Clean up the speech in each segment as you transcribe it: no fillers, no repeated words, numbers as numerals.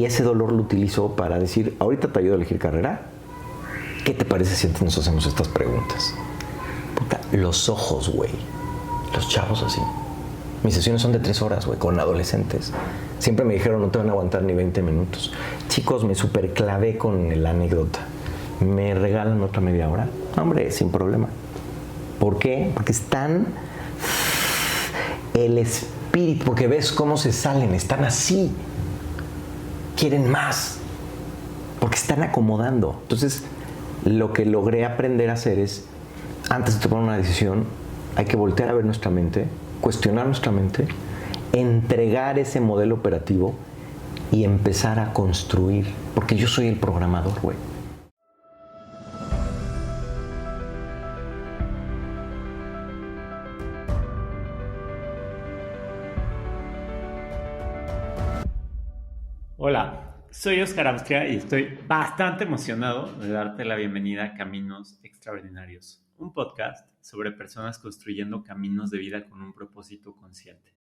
Y ese dolor lo utilizo para decir, ahorita te ayudo a elegir carrera. ¿Qué te parece si antes nos hacemos estas preguntas? Puta, los ojos, güey. Los chavos así. Mis sesiones son de 3 horas, güey, con adolescentes. Siempre me dijeron, no te van a aguantar ni 20 minutos. Chicos, me superclavé con la anécdota. ¿Me regalan otra media hora? Hombre, sin problema. ¿Por qué? Porque están... El espíritu, porque ves cómo se salen, están así. Quieren más. Porque están acomodando. Entonces, lo que logré aprender a hacer es, antes de tomar una decisión, hay que voltear a ver nuestra mente, cuestionar nuestra mente, entregar ese modelo operativo y empezar a construir. Porque yo soy el programador, güey. Hola, soy Oscar Austria y estoy bastante emocionado de darte la bienvenida a Caminos Extraordinarios, un podcast sobre personas construyendo caminos de vida con un propósito consciente.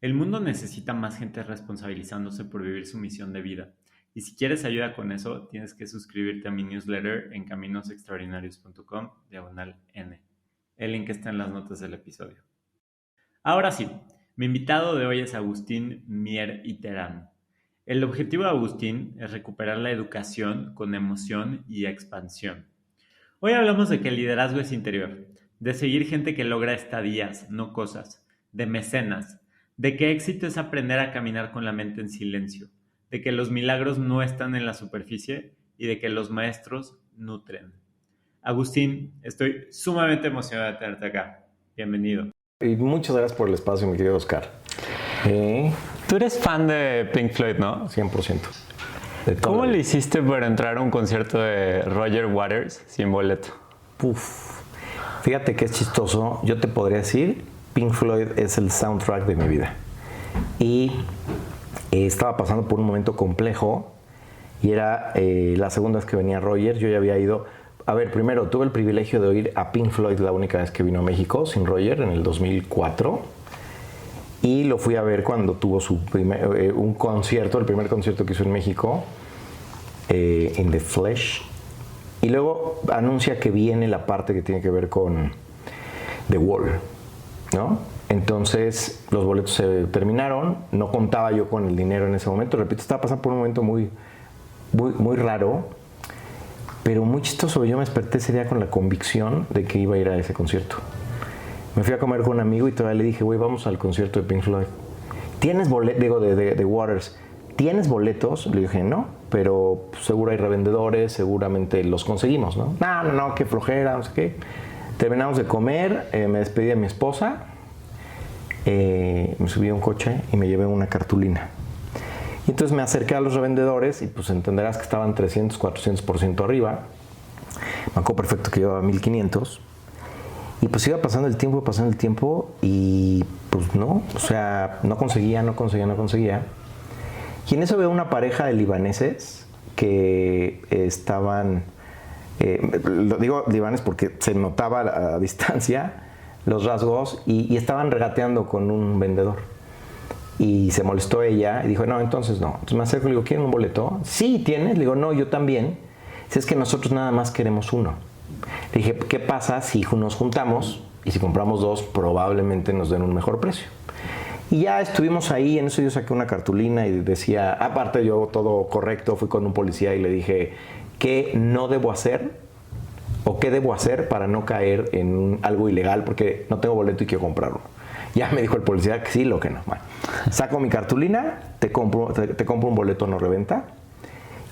El mundo necesita más gente responsabilizándose por vivir su misión de vida, y si quieres ayuda con eso, tienes que suscribirte a mi newsletter en caminosextraordinarios.com/N. El link está en las notas del episodio. Ahora sí, mi invitado de hoy es Agustín Mier y Terán. El objetivo de Agustín es recuperar la educación con emoción y expansión. Hoy hablamos de que el liderazgo es interior, de seguir gente que logra estadías, no cosas, de mecenas, de que éxito es aprender a caminar con la mente en silencio, de que los milagros no están en la superficie y de que los maestros nutren. Agustín, estoy sumamente emocionado de tenerte acá. Bienvenido. Y muchas gracias por el espacio, mi querido Oscar. Tú eres fan de Pink Floyd, ¿no? 100%. ¿Cómo le hiciste para entrar a un concierto de Roger Waters sin boleto? Puf. Fíjate que es chistoso. Yo te podría decir, Pink Floyd es el soundtrack de mi vida. Y estaba pasando por un momento complejo y era la segunda vez que venía Roger. Yo ya había ido... A ver, primero, tuve el privilegio de oír a Pink Floyd la única vez que vino a México sin Roger en el 2004. Y lo fui a ver cuando tuvo su un concierto, el primer concierto que hizo en México, en The Flesh. Y luego anuncia que viene la parte que tiene que ver con The Wall, ¿no? Entonces los boletos se terminaron, no contaba yo con el dinero en ese momento. Repito, estaba pasando por un momento muy raro, pero muy chistoso. Yo me desperté ese día con la convicción de que iba a ir a ese concierto. Me fui a comer con un amigo y todavía le dije, güey, vamos al concierto de Pink Floyd. ¿Tienes boletos? Digo, de Waters. ¿Tienes boletos? Le dije, no, pero seguro hay revendedores, seguramente los conseguimos, ¿no? No, qué flojera, no sé qué. Terminamos de comer, me despedí de mi esposa, me subí a un coche y me llevé una cartulina. Y entonces me acerqué a los revendedores y pues entenderás que estaban 300, 400% arriba. Me acuerdo perfecto que llevaba 1500. Y pues iba pasando el tiempo y pues no, o sea, no conseguía. Y en eso veo una pareja de libaneses que estaban, lo digo libanes porque se notaba a distancia los rasgos y estaban regateando con un vendedor. Y se molestó ella y dijo, no, entonces no. Entonces me acerco y le digo, ¿quieren un boleto? Sí, ¿tienes? Le digo, no, yo también. Si es que nosotros nada más queremos uno. Le dije, ¿qué pasa si nos juntamos y si compramos 2 probablemente nos den un mejor precio? Y ya estuvimos ahí, en eso yo saqué una cartulina y decía, aparte yo todo correcto, fui con un policía y le dije, ¿qué no debo hacer? ¿O qué debo hacer para no caer en algo ilegal? Porque no tengo boleto y quiero comprarlo. Ya me dijo el policía que sí, lo que no. Bueno, saco mi cartulina, te compro un boleto no reventa.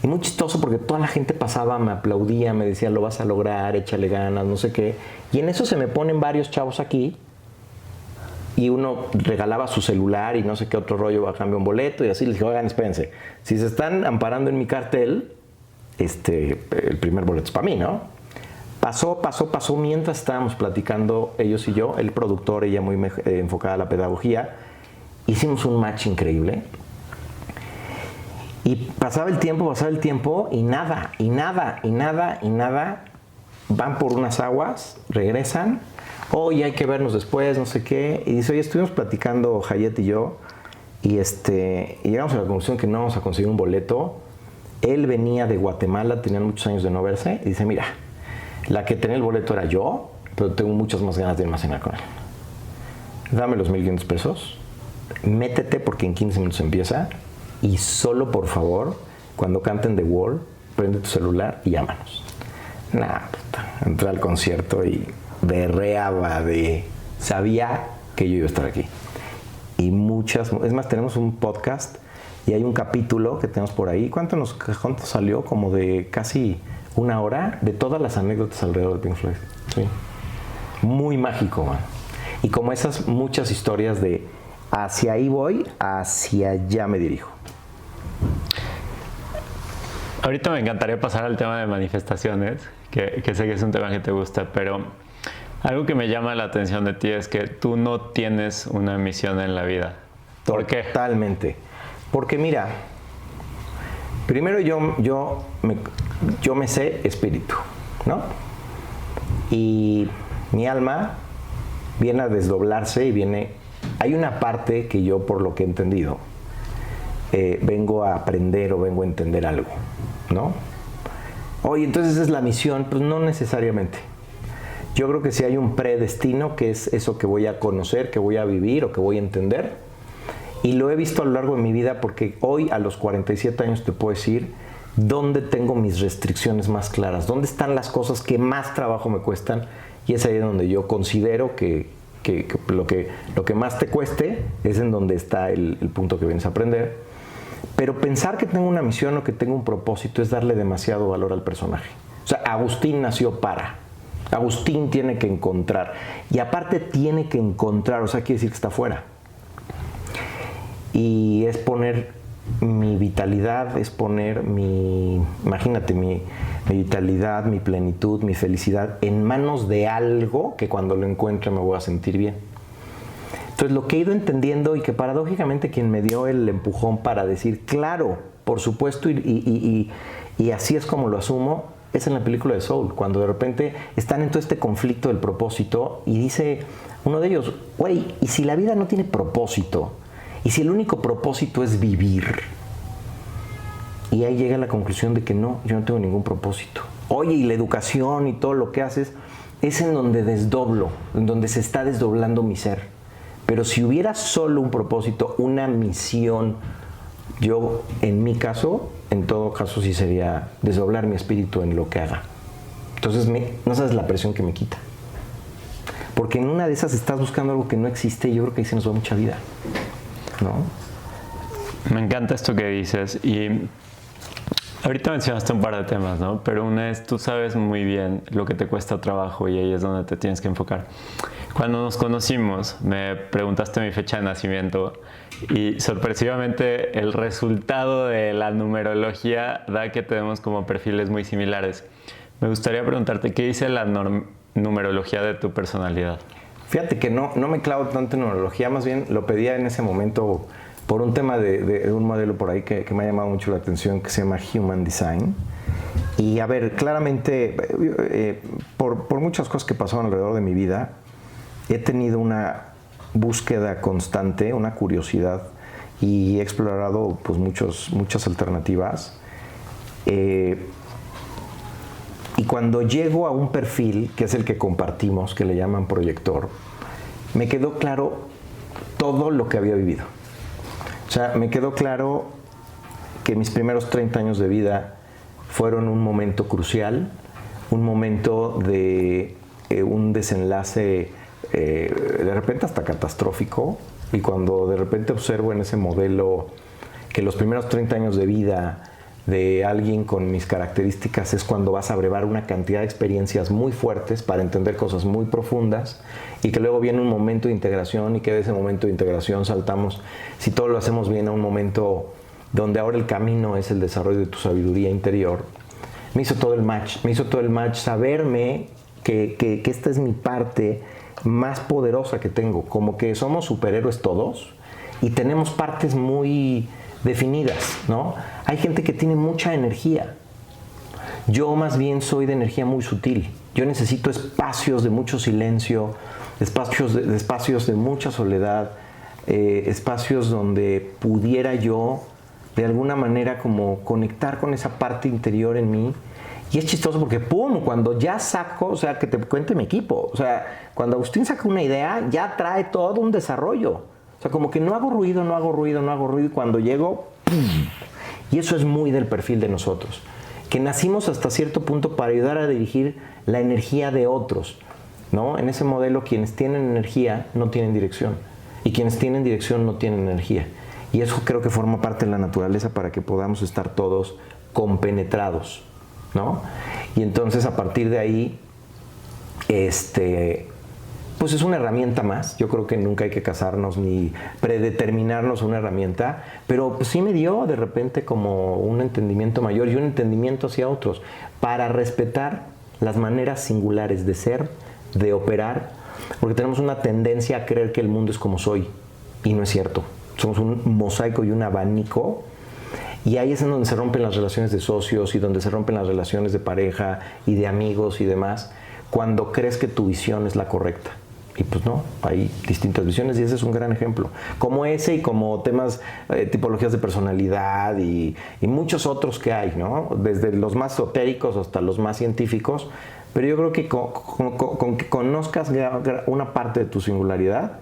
Y muy chistoso porque toda la gente pasaba, me aplaudía, me decía, lo vas a lograr, échale ganas, no sé qué. Y en eso se me ponen varios chavos aquí y uno regalaba su celular y no sé qué otro rollo, a cambio un boleto y así. Les dije, oigan, espérense, si se están amparando en mi cartel, el primer boleto es para mí, ¿no? Pasó mientras estábamos platicando ellos y yo, el productor, ella muy enfocada a la pedagogía. Hicimos un match increíble. Y pasaba el tiempo y nada. Van por unas aguas, regresan. Oye, hay que vernos después, no sé qué. Y dice, oye, estuvimos platicando Hayet y yo. y llegamos a la conclusión que no vamos a conseguir un boleto. Él venía de Guatemala, tenían muchos años de no verse, y dice, mira, la que tenía el boleto era yo, pero tengo muchas más ganas de irme a cenar con él. Dame los 1,500 pesos, métete porque en 15 minutos empieza, y solo por favor, cuando canten The Wall, prende tu celular y llámanos. Entré al concierto y berreaba sabía que yo iba a estar aquí. Y es más, tenemos un podcast y hay un capítulo que tenemos por ahí. ¿Cuánto salió? Como de casi 1 hora de todas las anécdotas alrededor de Pink Floyd. Sí. Muy mágico, man. Y como esas muchas historias de hacia ahí voy, hacia allá me dirijo. Ahorita me encantaría pasar al tema de manifestaciones, que sé que es un tema que te gusta, pero algo que me llama la atención de ti es que tú no tienes una misión en la vida. ¿Por qué? Totalmente. Porque mira, primero yo me sé espíritu, ¿no? Y mi alma viene a desdoblarse hay una parte que yo, por lo que he entendido, vengo a aprender o vengo a entender algo, ¿no? Oye, entonces esa es la misión. Pues no necesariamente. Yo creo que sí hay un predestino, que es eso que voy a conocer, que voy a vivir o que voy a entender. Y lo he visto a lo largo de mi vida, porque hoy a los 47 años te puedo decir dónde tengo mis restricciones más claras, dónde están las cosas que más trabajo me cuestan, y es ahí donde yo considero que lo que más te cueste es en donde está el punto que vienes a aprender. Pero pensar que tengo una misión o que tengo un propósito es darle demasiado valor al personaje. O sea, Agustín nació para. Agustín tiene que encontrar. Y aparte tiene que encontrar, o sea, quiere decir que está fuera. Y es poner mi vitalidad, es poner imagínate, mi vitalidad, mi plenitud, mi felicidad en manos de algo que cuando lo encuentre me voy a sentir bien. Entonces, lo que he ido entendiendo, y que paradójicamente quien me dio el empujón para decir, claro, por supuesto, y así es como lo asumo, es en la película de Soul, cuando de repente están en todo este conflicto del propósito, y dice uno de ellos, güey, ¿y si la vida no tiene propósito? ¿Y si el único propósito es vivir? Y ahí llega la conclusión de que no, yo no tengo ningún propósito. Oye, y la educación y todo lo que haces es en donde desdoblo, en donde se está desdoblando mi ser. Pero si hubiera solo un propósito, una misión, yo, en mi caso, en todo caso sí sería desdoblar mi espíritu en lo que haga. Entonces, no sabes la presión que me quita. Porque en una de esas estás buscando algo que no existe, y yo creo que ahí se nos va mucha vida, ¿no? Me encanta esto que dices, y ahorita mencionaste un par de temas, ¿no? Pero una es, tú sabes muy bien lo que te cuesta trabajo, y ahí es donde te tienes que enfocar. Cuando nos conocimos, me preguntaste mi fecha de nacimiento, y sorpresivamente el resultado de la numerología da que tenemos como perfiles muy similares. Me gustaría preguntarte, ¿qué dice la numerología de tu personalidad? Fíjate que no me clavo tanto en numerología, más bien lo pedía en ese momento por un tema de un modelo por ahí que me ha llamado mucho la atención, que se llama Human Design. Y a ver, claramente, por muchas cosas que pasaron alrededor de mi vida, he tenido una búsqueda constante, una curiosidad, y he explorado pues muchas alternativas. Y cuando llego a un perfil, que es el que compartimos, que le llaman proyector, me quedó claro todo lo que había vivido. O sea, me quedó claro que mis primeros 30 años de vida fueron un momento crucial, un momento de un desenlace de repente hasta catastrófico, y cuando de repente observo en ese modelo que los primeros 30 años de vida de alguien con mis características es cuando vas a brevar una cantidad de experiencias muy fuertes para entender cosas muy profundas, y que luego viene un momento de integración, y que de ese momento de integración saltamos, si todo lo hacemos bien, a un momento donde ahora el camino es el desarrollo de tu sabiduría interior. Me hizo todo el match saberme que esta es mi parte más poderosa que tengo, como que somos superhéroes todos y tenemos partes muy definidas, ¿no? Hay gente que tiene mucha energía. Yo más bien soy de energía muy sutil. Yo necesito espacios de mucho silencio, espacios de mucha soledad, espacios donde pudiera yo de alguna manera como conectar con esa parte interior en mí. Y es chistoso porque, ¡pum!, cuando ya saco, o sea, que te cuente mi equipo, o sea, cuando Agustín saca una idea, ya trae todo un desarrollo. O sea, como que no hago ruido, y cuando llego, ¡pum! Y eso es muy del perfil de nosotros, que nacimos hasta cierto punto para ayudar a dirigir la energía de otros, ¿no? En ese modelo, quienes tienen energía no tienen dirección, y quienes tienen dirección no tienen energía. Y eso creo que forma parte de la naturaleza para que podamos estar todos compenetrados, ¿no? Y entonces a partir de ahí, pues es una herramienta más. Yo creo que nunca hay que casarnos ni predeterminarnos una herramienta, pero pues sí me dio de repente como un entendimiento mayor y un entendimiento hacia otros para respetar las maneras singulares de ser, de operar, porque tenemos una tendencia a creer que el mundo es como soy, y no es cierto. Somos un mosaico y un abanico. Y ahí es en donde se rompen las relaciones de socios y donde se rompen las relaciones de pareja y de amigos y demás, cuando crees que tu visión es la correcta. Y pues no, hay distintas visiones y ese es un gran ejemplo. Como ese y como temas, tipologías de personalidad y muchos otros que hay, ¿no? Desde los más esotéricos hasta los más científicos. Pero yo creo que con que conozcas una parte de tu singularidad,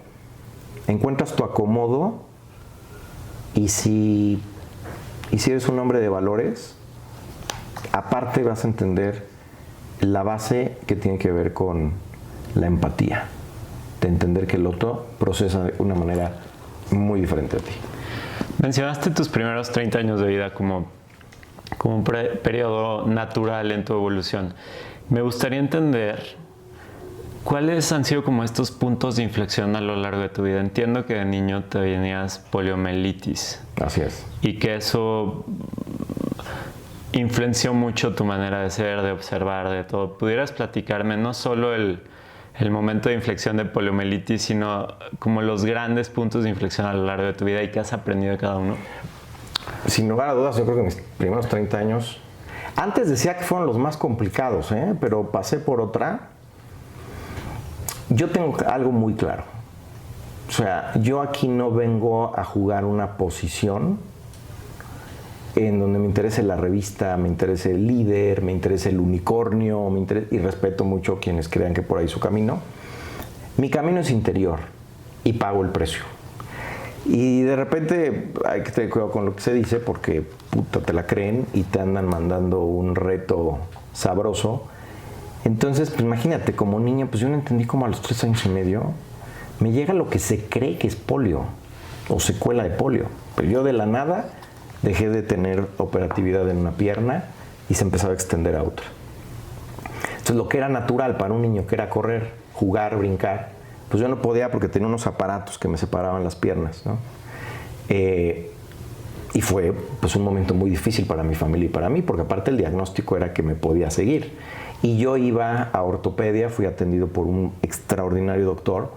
encuentras tu acomodo y si eres un hombre de valores, aparte vas a entender la base que tiene que ver con la empatía, de entender que el otro procesa de una manera muy diferente a ti. Mencionaste tus primeros 30 años de vida como un periodo natural en tu evolución. Me gustaría entender cuáles han sido como estos puntos de inflexión a lo largo de tu vida. Entiendo que de niño te tenías poliomielitis. Así es. Y que eso influenció mucho tu manera de ser, de observar, de todo. ¿Pudieras platicarme no solo el momento de inflexión de poliomielitis, sino como los grandes puntos de inflexión a lo largo de tu vida y qué has aprendido de cada uno? Sin lugar a dudas, yo creo que mis primeros 30 años, antes decía que fueron los más complicados, pero pasé por otra. Yo tengo algo muy claro. O sea, yo aquí no vengo a jugar una posición en donde me interese la revista, me interese el líder, me interese el unicornio, y respeto mucho a quienes crean que por ahí su camino. Mi camino es interior y pago el precio. Y de repente hay que tener cuidado con lo que se dice porque puta te la creen y te andan mandando un reto sabroso. Entonces, pues imagínate, como niño, pues yo no entendí como a los 3 años y medio me llega lo que se cree que es polio o secuela de polio. Pero yo de la nada dejé de tener operatividad en una pierna y se empezaba a extender a otra. Entonces, lo que era natural para un niño, que era correr, jugar, brincar, pues yo no podía porque tenía unos aparatos que me separaban las piernas, ¿no? Y fue pues un momento muy difícil para mi familia y para mí, porque aparte el diagnóstico era que me podía seguir. Y yo iba a ortopedia, fui atendido por un extraordinario doctor,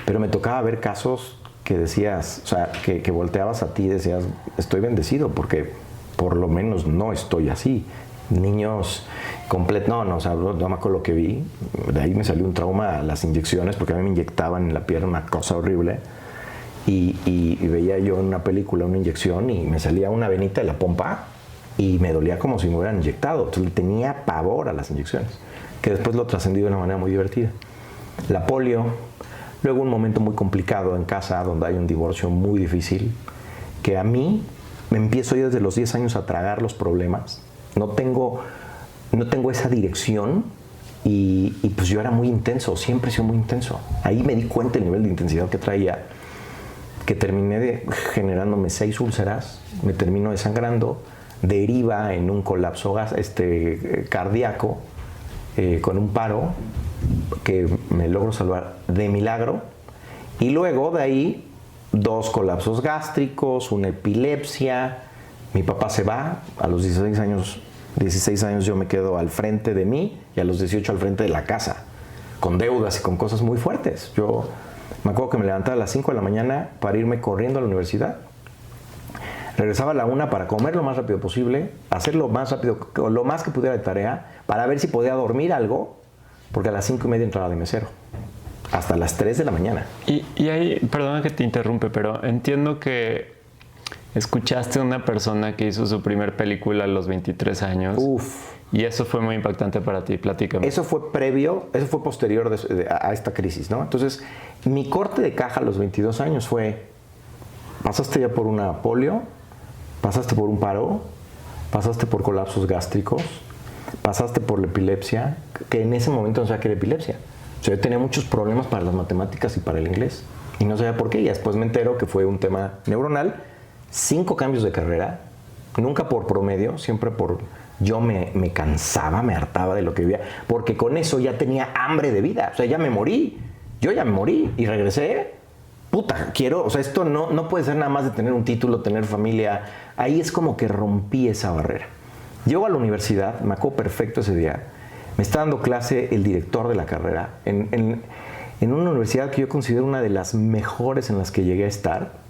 pero me tocaba ver casos que decías, o sea, que volteabas a ti y decías, estoy bendecido porque por lo menos no estoy así. Niños completos, no, o sea, no me acuerdo lo que vi, de ahí me salió un trauma a las inyecciones, porque a mí me inyectaban en la pierna una cosa horrible. Y veía yo en una película una inyección y me salía una venita de la pompa y me dolía como si me hubieran inyectado. Entonces le tenía pavor a las inyecciones, que después lo trascendí de una manera muy divertida. La polio, luego un momento muy complicado en casa donde hay un divorcio muy difícil, que a mí me empiezo yo desde los 10 años a tragar los problemas. No tengo esa dirección y pues yo era muy intenso, siempre he sido muy intenso. Ahí me di cuenta el nivel de intensidad que traía, que terminé generándome 6 úlceras, me termino desangrando, deriva en un colapso cardíaco con un paro que me logro salvar de milagro, y luego de ahí 2 colapsos gástricos, una epilepsia. Mi papá se va a los 16 años yo me quedo al frente de mí y a los 18 al frente de la casa, con deudas y con cosas muy fuertes. Yo me acuerdo que me levantaba a las 5 de la mañana para irme corriendo a la universidad. Regresaba a la 1 para comer lo más rápido posible, hacer lo más rápido, lo más que pudiera de tarea, para ver si podía dormir algo, porque a las 5:30 entraba de mesero. hasta las 3 de la mañana. Y ahí, perdona que te interrumpe, pero entiendo que escuchaste a una persona que hizo su primer película a los 23 años. Uf. Y eso fue muy impactante para ti, platícame. Eso fue posterior a esta crisis, ¿no? Entonces, mi corte de caja a los 22 años fue, pasaste ya por una polio, pasaste por un paro, pasaste por colapsos gástricos, pasaste por la epilepsia, que en ese momento no sabía que era epilepsia. O sea, yo tenía muchos problemas para las matemáticas y para el inglés. Y no sabía por qué. Y después me entero que fue un tema neuronal. 5 cambios de carrera, nunca por promedio, siempre por... Yo me cansaba, me hartaba de lo que vivía, porque con eso ya tenía hambre de vida. O sea, ya me morí. Yo ya me morí y regresé. Puta, quiero... O sea, esto no puede ser nada más de tener un título, tener familia. Ahí es como que rompí esa barrera. Llego a la universidad, me acuerdo perfecto ese día. Me está dando clase el director de la carrera en una universidad que yo considero una de las mejores en las que llegué a estar.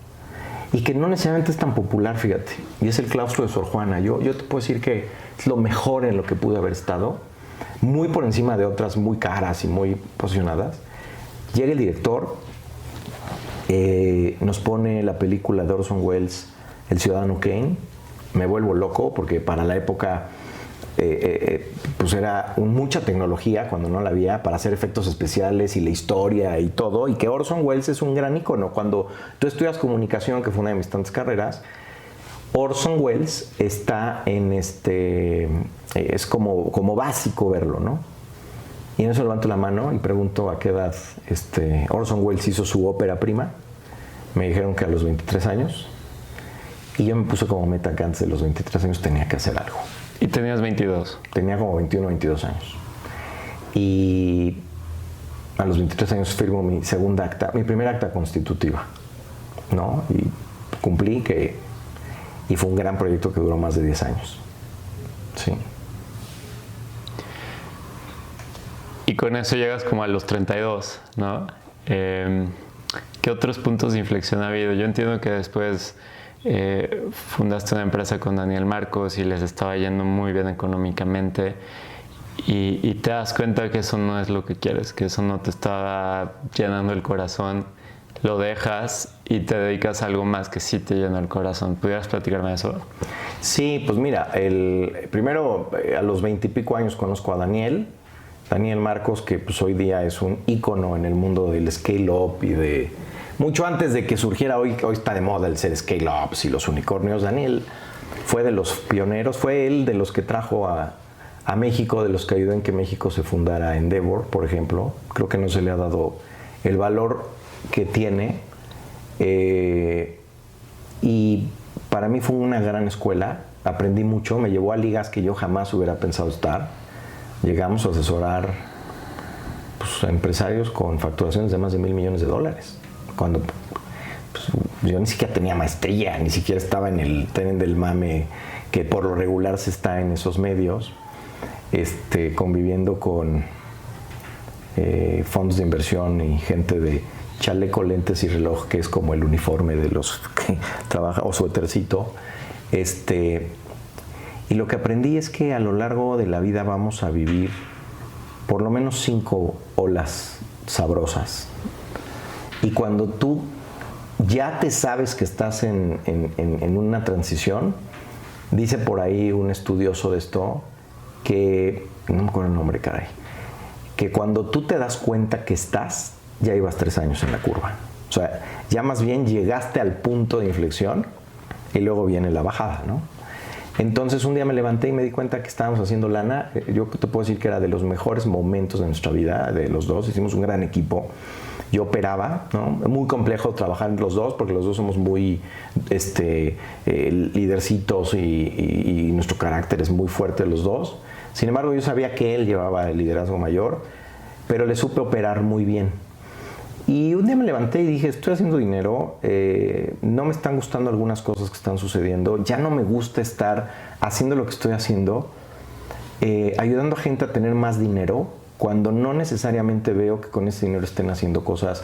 Y que no necesariamente es tan popular, fíjate. Y es el claustro de Sor Juana. Yo te puedo decir que es lo mejor en lo que pude haber estado. Muy por encima de otras muy caras y muy posicionadas. Llega el director, nos pone la película de Orson Welles, El Ciudadano Kane. Me vuelvo loco porque para la época pues era mucha tecnología cuando no la había para hacer efectos especiales y la historia y todo, y que Orson Welles es un gran ícono. Cuando tú estudias comunicación, que fue una de mis tantas carreras, Orson Welles está en es como básico verlo, ¿no? Y en eso levanto la mano y pregunto a qué edad Orson Welles hizo su ópera prima. Me dijeron que a los 23 años, y yo me puse como meta que antes de los 23 años tenía que hacer algo. ¿Y tenías 22? Tenía como 21 o 22 años. Y a los 23 años firmo mi primer acta constitutiva, ¿no? Y cumplí y fue un gran proyecto que duró más de 10 años. Sí. Y con eso llegas como a los 32, ¿no? ¿Qué otros puntos de inflexión ha habido? Yo entiendo que después... fundaste una empresa con Daniel Marcos y les estaba yendo muy bien económicamente y te das cuenta que eso no es lo que quieres, que eso no te estaba llenando el corazón, lo dejas y te dedicas a algo más que sí te llena el corazón. ¿Pudieras platicarme de eso? Sí, pues mira, primero a los 20 y pico años conozco a Daniel Marcos, que pues hoy día es un ícono en el mundo del scale-up y de... Mucho antes de que surgiera, hoy está de moda el ser scale-ups y los unicornios. Daniel fue de los pioneros, fue él de los que trajo a México, de los que ayudó en que México se fundara Endeavor, por ejemplo. Creo que no se le ha dado el valor que tiene. Y para mí fue una gran escuela, aprendí mucho, me llevó a ligas que yo jamás hubiera pensado estar. Llegamos a asesorar pues, a empresarios con facturaciones de más de $1,000 millones. Cuando pues, yo ni siquiera tenía maestría, ni siquiera estaba en el tren del mame que por lo regular se está en esos medios, conviviendo con fondos de inversión y gente de chaleco, lentes y reloj, que es como el uniforme de los que trabajan, o suétercito. Y lo que aprendí es que a lo largo de la vida vamos a vivir por lo menos 5 olas sabrosas. Y cuando tú ya te sabes que estás en una transición, dice por ahí un estudioso de esto, que, no me acuerdo el nombre, caray, que cuando tú te das cuenta que ya ibas 3 años en la curva. O sea, ya más bien llegaste al punto de inflexión y luego viene la bajada, ¿no? Entonces un día me levanté y me di cuenta que estábamos haciendo lana. Yo te puedo decir que era de los mejores momentos de nuestra vida, de los dos. Hicimos un gran equipo. Yo operaba, ¿no? Muy complejo trabajar los dos porque los dos somos muy lidercitos y nuestro carácter es muy fuerte los dos. Sin embargo, yo sabía que él llevaba el liderazgo mayor, pero le supe operar muy bien. Y un día me levanté y dije, estoy haciendo dinero, no me están gustando algunas cosas que están sucediendo, ya no me gusta estar haciendo lo que estoy haciendo, ayudando a gente a tener más dinero, cuando no necesariamente veo que con ese dinero estén haciendo cosas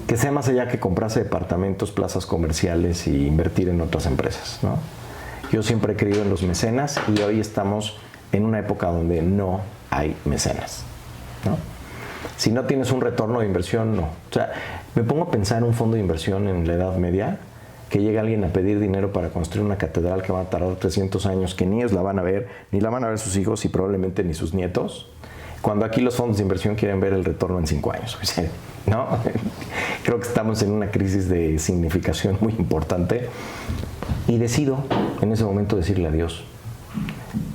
que sea más allá que comprarse departamentos, plazas comerciales y invertir en otras empresas, ¿no? Yo siempre he creído en los mecenas y hoy estamos en una época donde no hay mecenas, ¿no? Si no tienes un retorno de inversión, no. O sea, me pongo a pensar en un fondo de inversión en la Edad Media, que llega alguien a pedir dinero para construir una catedral que va a tardar 300 años, que ni ellos la van a ver, ni la van a ver sus hijos y probablemente ni sus nietos, cuando aquí los fondos de inversión quieren ver el retorno en 5 años. ¿No? Creo que estamos en una crisis de significación muy importante y decido en ese momento decirle adiós.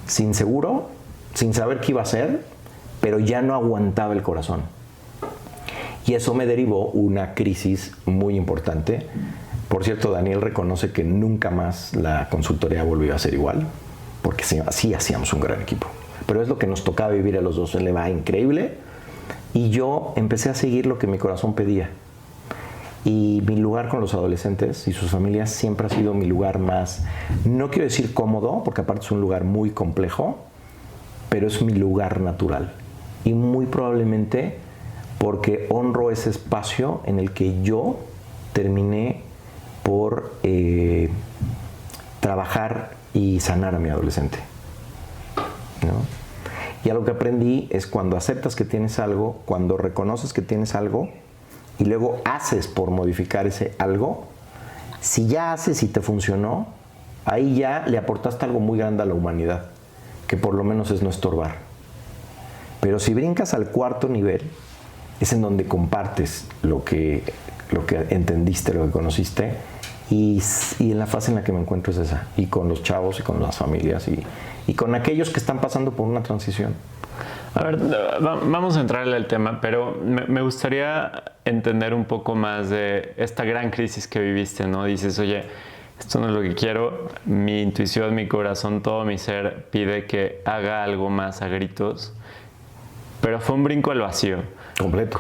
Sin seguro, sin saber qué iba a hacer, pero ya no aguantaba el corazón. Y eso me derivó una crisis muy importante. Por cierto, Daniel reconoce que nunca más la consultoría volvió a ser igual, porque sí hacíamos un gran equipo. Pero es lo que nos tocaba vivir a los dos. Él le va increíble y yo empecé a seguir lo que mi corazón pedía. Y mi lugar con los adolescentes y sus familias siempre ha sido mi lugar más, no quiero decir cómodo, porque aparte es un lugar muy complejo, pero es mi lugar natural. Y muy probablemente porque honro ese espacio en el que yo terminé por trabajar y sanar a mi adolescente, ¿no? Y algo que aprendí es cuando aceptas que tienes algo, cuando reconoces que tienes algo y luego haces por modificar ese algo, si ya haces y te funcionó, ahí ya le aportaste algo muy grande a la humanidad, que por lo menos es no estorbar. Pero si brincas al 4.º nivel, es en donde compartes lo que entendiste, lo que conociste, y en la fase en la que me encuentro es esa, y con los chavos y con las familias y con aquellos que están pasando por una transición. A ver, vamos a entrarle al tema, pero me gustaría entender un poco más de esta gran crisis que viviste, ¿no? Dices, oye, esto no es lo que quiero, mi intuición, mi corazón, todo mi ser pide que haga algo más a gritos, pero fue un brinco al vacío. Completo.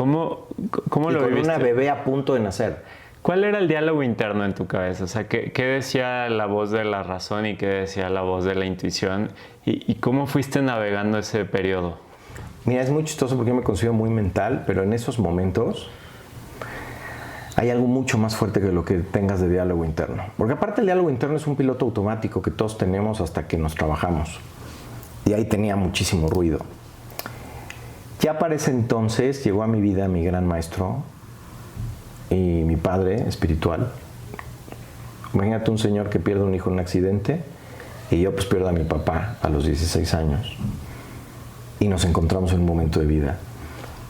¿Cómo lo con viviste? Una bebé a punto de nacer. ¿Cuál era el diálogo interno en tu cabeza? O sea, ¿qué decía la voz de la razón y qué decía la voz de la intuición? ¿Y cómo fuiste navegando ese periodo? Mira, es muy chistoso porque yo me considero muy mental, pero en esos momentos hay algo mucho más fuerte que lo que tengas de diálogo interno. Porque aparte el diálogo interno es un piloto automático que todos tenemos hasta que nos trabajamos. Y ahí tenía muchísimo ruido. Ya para ese entonces llegó a mi vida mi gran maestro y mi padre espiritual. Imagínate un señor que pierde un hijo en un accidente y yo pues pierdo a mi papá a los 16 años. Y nos encontramos en un momento de vida.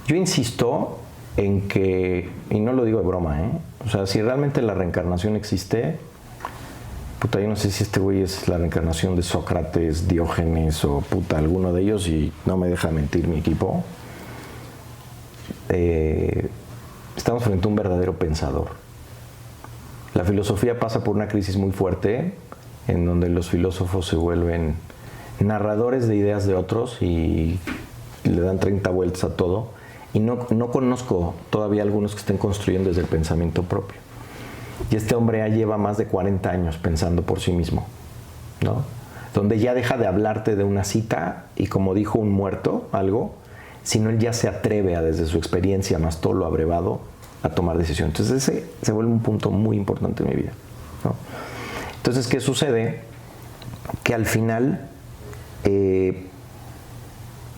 Yo insisto en que, y no lo digo de broma, o sea, si realmente la reencarnación existe, puta, yo no sé si este güey es la reencarnación de Sócrates, Diógenes o puta, alguno de ellos, y no me deja mentir mi equipo. Estamos frente a un verdadero pensador. La filosofía pasa por una crisis muy fuerte, en donde los filósofos se vuelven narradores de ideas de otros y le dan 30 vueltas a todo. Y no conozco todavía algunos que estén construyendo desde el pensamiento propio. Y este hombre ya lleva más de 40 años pensando por sí mismo, ¿no? Donde ya deja de hablarte de una cita y como dijo un muerto, algo, sino él ya se atreve a, desde su experiencia más todo lo abrevado, a tomar decisiones. Entonces ese se vuelve un punto muy importante en mi vida, ¿no? Entonces, ¿qué sucede? Que al final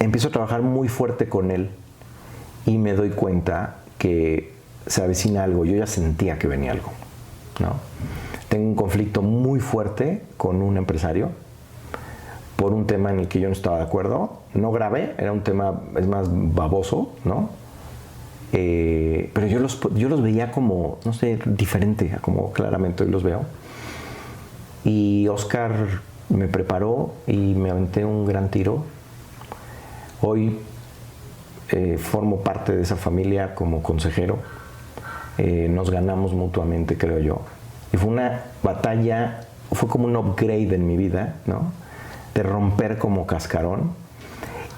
empiezo a trabajar muy fuerte con él y me doy cuenta que se avecina algo. Yo ya sentía que venía algo, ¿no? Tengo un conflicto muy fuerte con un empresario por un tema en el que yo no estaba de acuerdo. No grave, era un tema, es más, baboso, ¿no? Pero yo los veía como, no sé, diferente a como claramente hoy los veo. Y Oscar me preparó y me aventé un gran tiro. Hoy formo parte de esa familia como consejero. Nos ganamos mutuamente, creo yo. Y fue una batalla, fue como un upgrade en mi vida, ¿no? De romper como cascarón.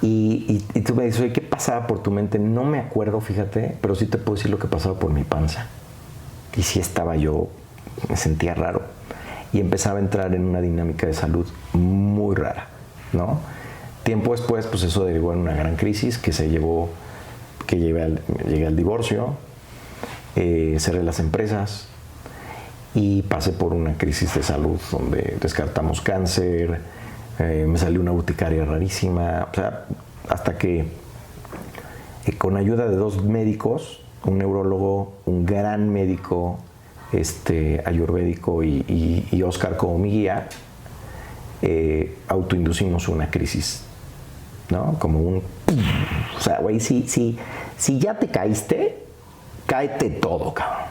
Y tú me dices, oye, ¿qué pasaba por tu mente? No me acuerdo, fíjate, pero sí te puedo decir lo que pasaba por mi panza. Y sí estaba yo, me sentía raro. Y empezaba a entrar en una dinámica de salud muy rara, ¿no? Tiempo después, pues eso derivó en una gran crisis que llegué al divorcio, cerré las empresas y pasé por una crisis de salud donde descartamos cáncer, me salió una urticaria rarísima, o sea, hasta que con ayuda de 2 médicos, un neurólogo, un gran médico ayurvédico y Oscar como mi guía, autoinducimos una crisis, ¿no? Como un... O sea, güey, si ya te caíste, cáete todo, cabrón.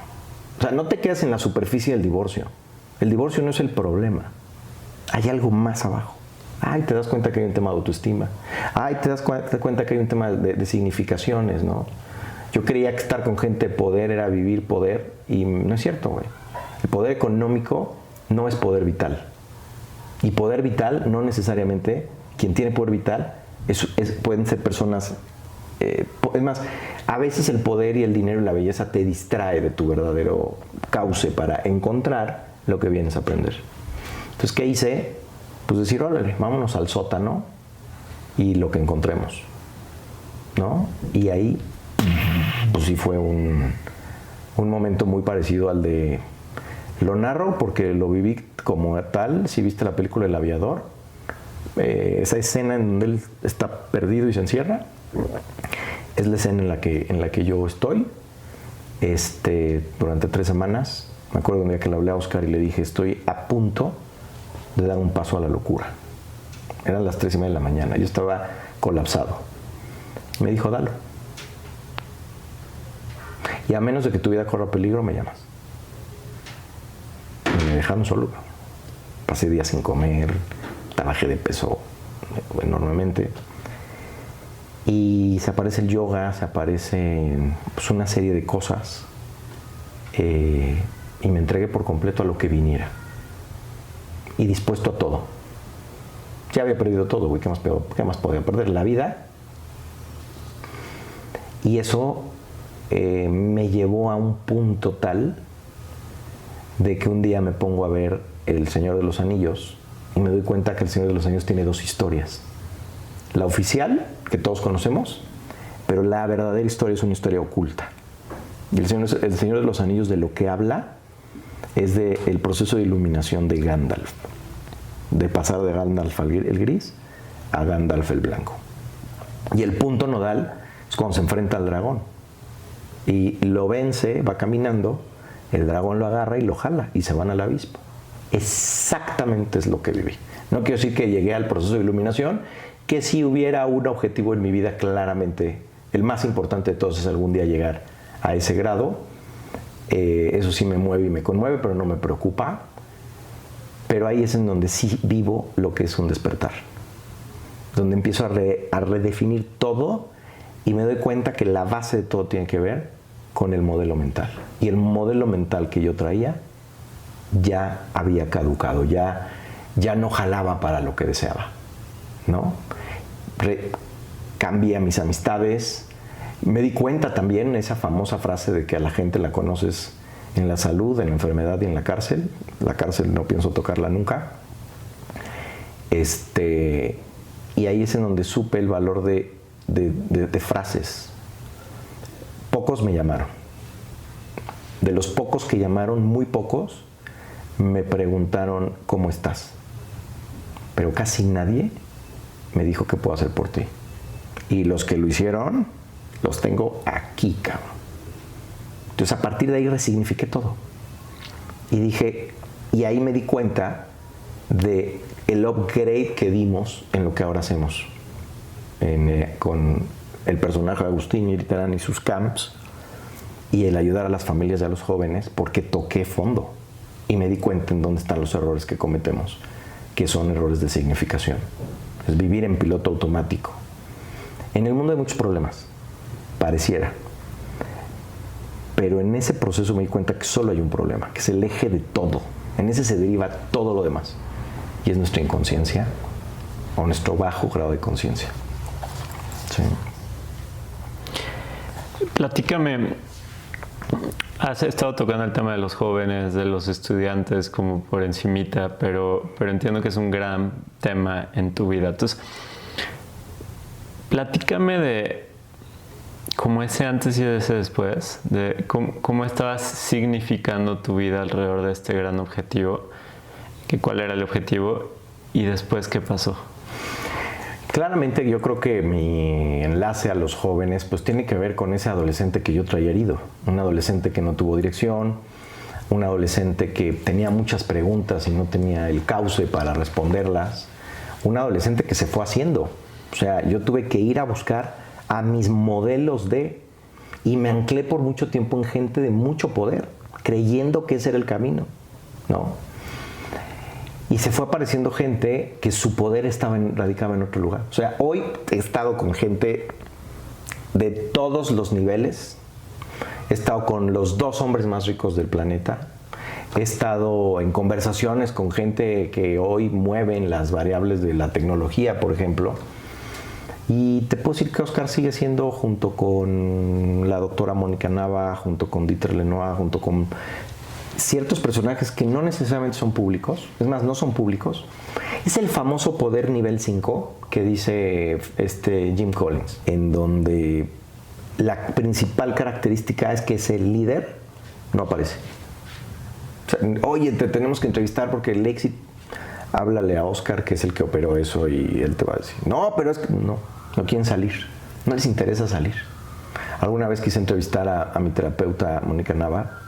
O sea, no te quedas en la superficie del divorcio. El divorcio no es el problema. Hay algo más abajo. Ay, te das cuenta que hay un tema de autoestima. Ay, te das cuenta que hay un tema de significaciones, ¿no? Yo creía que estar con gente de poder era vivir poder y no es cierto, güey. El poder económico no es poder vital. Y poder vital no necesariamente, quien tiene poder vital, pueden ser personas... es más, a veces el poder y el dinero y la belleza te distrae de tu verdadero cauce para encontrar lo que vienes a aprender. Entonces, ¿qué hice? Pues decir, órale, vámonos al sótano y lo que encontremos, ¿no? Y ahí, pues sí fue un momento muy parecido al de... Lo narro porque lo viví como tal. Si viste la película El Aviador, esa escena en donde él está perdido y se encierra, es la escena en la que yo estoy durante 3 semanas. Me acuerdo un día que le hablé a Oscar y le dije, estoy a punto de dar un paso a la locura. Eran las 3:30 de la mañana, yo estaba colapsado. Me dijo, dalo. Y a menos de que tu vida corra peligro, me llamas. Y me dejaron solo. Pasé días sin comer, bajé de peso enormemente. Y se aparece el yoga, se aparece pues, una serie de cosas. Y me entregué por completo a lo que viniera. Y dispuesto a todo. Ya había perdido todo, güey. ¿Qué más podía perder? La vida. Y eso me llevó a un punto tal de que un día me pongo a ver El Señor de los Anillos y me doy cuenta que El Señor de los Anillos tiene 2 historias. La oficial, que todos conocemos, pero la verdadera historia es una historia oculta. Y el Señor de los Anillos, de lo que habla es del proceso de iluminación de Gandalf, de pasar de Gandalf el gris a Gandalf el blanco. Y el punto nodal es cuando se enfrenta al dragón y lo vence, va caminando, el dragón lo agarra y lo jala y se van al abismo. Exactamente es lo que viví. No quiero decir que llegué al proceso de iluminación, que si hubiera un objetivo en mi vida, claramente el más importante de todos es algún día llegar a ese grado. Eso sí me mueve y me conmueve, pero no me preocupa. Pero ahí es en donde sí vivo lo que es un despertar, donde empiezo a redefinir todo y me doy cuenta que la base de todo tiene que ver con el modelo mental. Y el modelo mental que yo traía ya había caducado, ya no jalaba para lo que deseaba, ¿no? Cambié mis amistades. Me di cuenta también esa famosa frase de que a la gente la conoces en la salud, en la enfermedad y en la cárcel. La cárcel no pienso tocarla nunca. Y ahí es en donde supe el valor de frases. Pocos me llamaron. De los pocos que llamaron, muy pocos me preguntaron ¿cómo estás? Pero casi nadie me dijo qué puedo hacer por ti. Y los que lo hicieron, los tengo aquí, cabrón. Entonces a partir de ahí resignifiqué todo. Y dije, y ahí me di cuenta de el upgrade que dimos en lo que ahora hacemos. Con el personaje de Agustín Iterán y sus camps, y el ayudar a las familias y a los jóvenes, porque toqué fondo. Y me di cuenta en dónde están los errores que cometemos, que son errores de significación. Es vivir en piloto automático. En el mundo hay muchos problemas, pareciera. Pero en ese proceso me di cuenta que solo hay un problema, que es el eje de todo. En ese se deriva todo lo demás. Y es nuestra inconsciencia o nuestro bajo grado de conciencia. Sí. Platícame, has estado tocando el tema de los jóvenes, de los estudiantes como por encimita, pero entiendo que es un gran tema en tu vida. Entonces, platícame de cómo ese antes y ese después, de cómo estabas significando tu vida alrededor de este gran objetivo, cuál era el objetivo y después qué pasó. Claramente yo creo que mi enlace a los jóvenes pues tiene que ver con ese adolescente que yo traía herido. Un adolescente que no tuvo dirección, un adolescente que tenía muchas preguntas y no tenía el cauce para responderlas. Un adolescente que se fue haciendo. O sea, yo tuve que ir a buscar a mis modelos y me anclé por mucho tiempo en gente de mucho poder, creyendo que ese era el camino, ¿no? Y se fue apareciendo gente que su poder radicaba en otro lugar. O sea, hoy he estado con gente de todos los niveles. He estado con los 2 hombres más ricos del planeta. He estado en conversaciones con gente que hoy mueven las variables de la tecnología, por ejemplo. Y te puedo decir que Oscar sigue siendo, junto con la doctora Mónica Nava, junto con Dieter Lenoir, junto con ciertos personajes que no necesariamente son públicos, es más, no son públicos. Es el famoso poder nivel 5 que dice Jim Collins, en donde la principal característica es que ese líder no aparece. O sea, oye, te tenemos que entrevistar porque el éxito, háblale a Oscar, que es el que operó eso, y él te va a decir, no, pero es que no quieren salir, no les interesa salir. Alguna vez quise entrevistar a mi terapeuta Mónica Nava,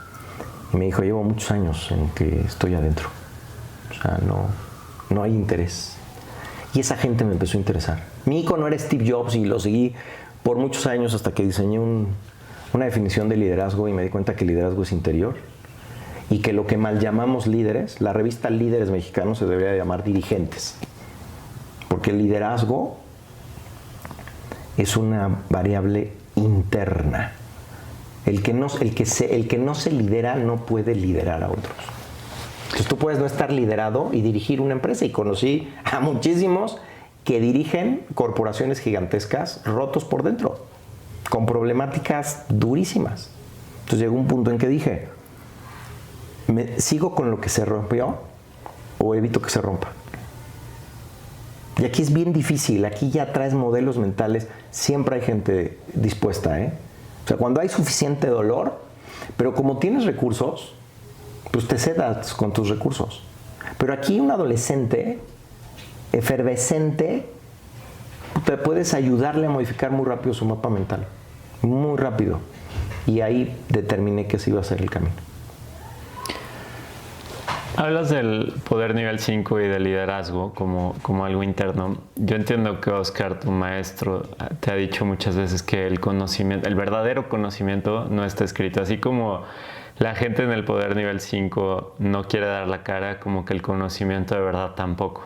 y me dijo, llevo muchos años en que estoy adentro. O sea, no hay interés. Y esa gente me empezó a interesar. Mi ícono era Steve Jobs y lo seguí por muchos años hasta que diseñé una definición de liderazgo y me di cuenta que el liderazgo es interior. Y que lo que mal llamamos líderes, la revista Líderes Mexicanos se debería llamar dirigentes. Porque el liderazgo es una variable interna. El que no se lidera no puede liderar a otros. Entonces tú puedes no estar liderado y dirigir una empresa. Y conocí a muchísimos que dirigen corporaciones gigantescas rotos por dentro, con problemáticas durísimas. Entonces llegó un punto en que dije, ¿sigo con lo que se rompió o evito que se rompa? Y aquí es bien difícil. Aquí ya traes modelos mentales. Siempre hay gente dispuesta, O sea, cuando hay suficiente dolor, pero como tienes recursos, pues te cedas con tus recursos. Pero aquí un adolescente efervescente, te puedes ayudarle a modificar muy rápido su mapa mental. Muy rápido. Y ahí determiné que ese iba a ser el camino. Hablas del poder nivel 5 y del liderazgo como algo interno. Yo entiendo que Oscar, tu maestro, te ha dicho muchas veces que el verdadero conocimiento no está escrito. Así como la gente en el poder nivel 5 no quiere dar la cara, como que el conocimiento de verdad tampoco.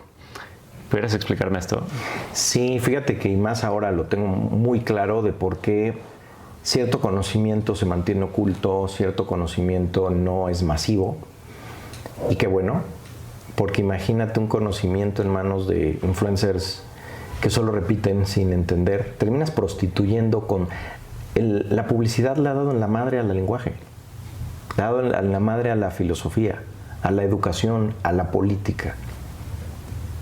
¿Pudieras explicarme esto? Sí, fíjate que y más ahora lo tengo muy claro de por qué cierto conocimiento se mantiene oculto, cierto conocimiento no es masivo. Y qué bueno, porque imagínate un conocimiento en manos de influencers que solo repiten sin entender. Terminas prostituyendo con... la publicidad le ha dado en la madre al lenguaje, le ha dado en la madre a la filosofía, a la educación, a la política.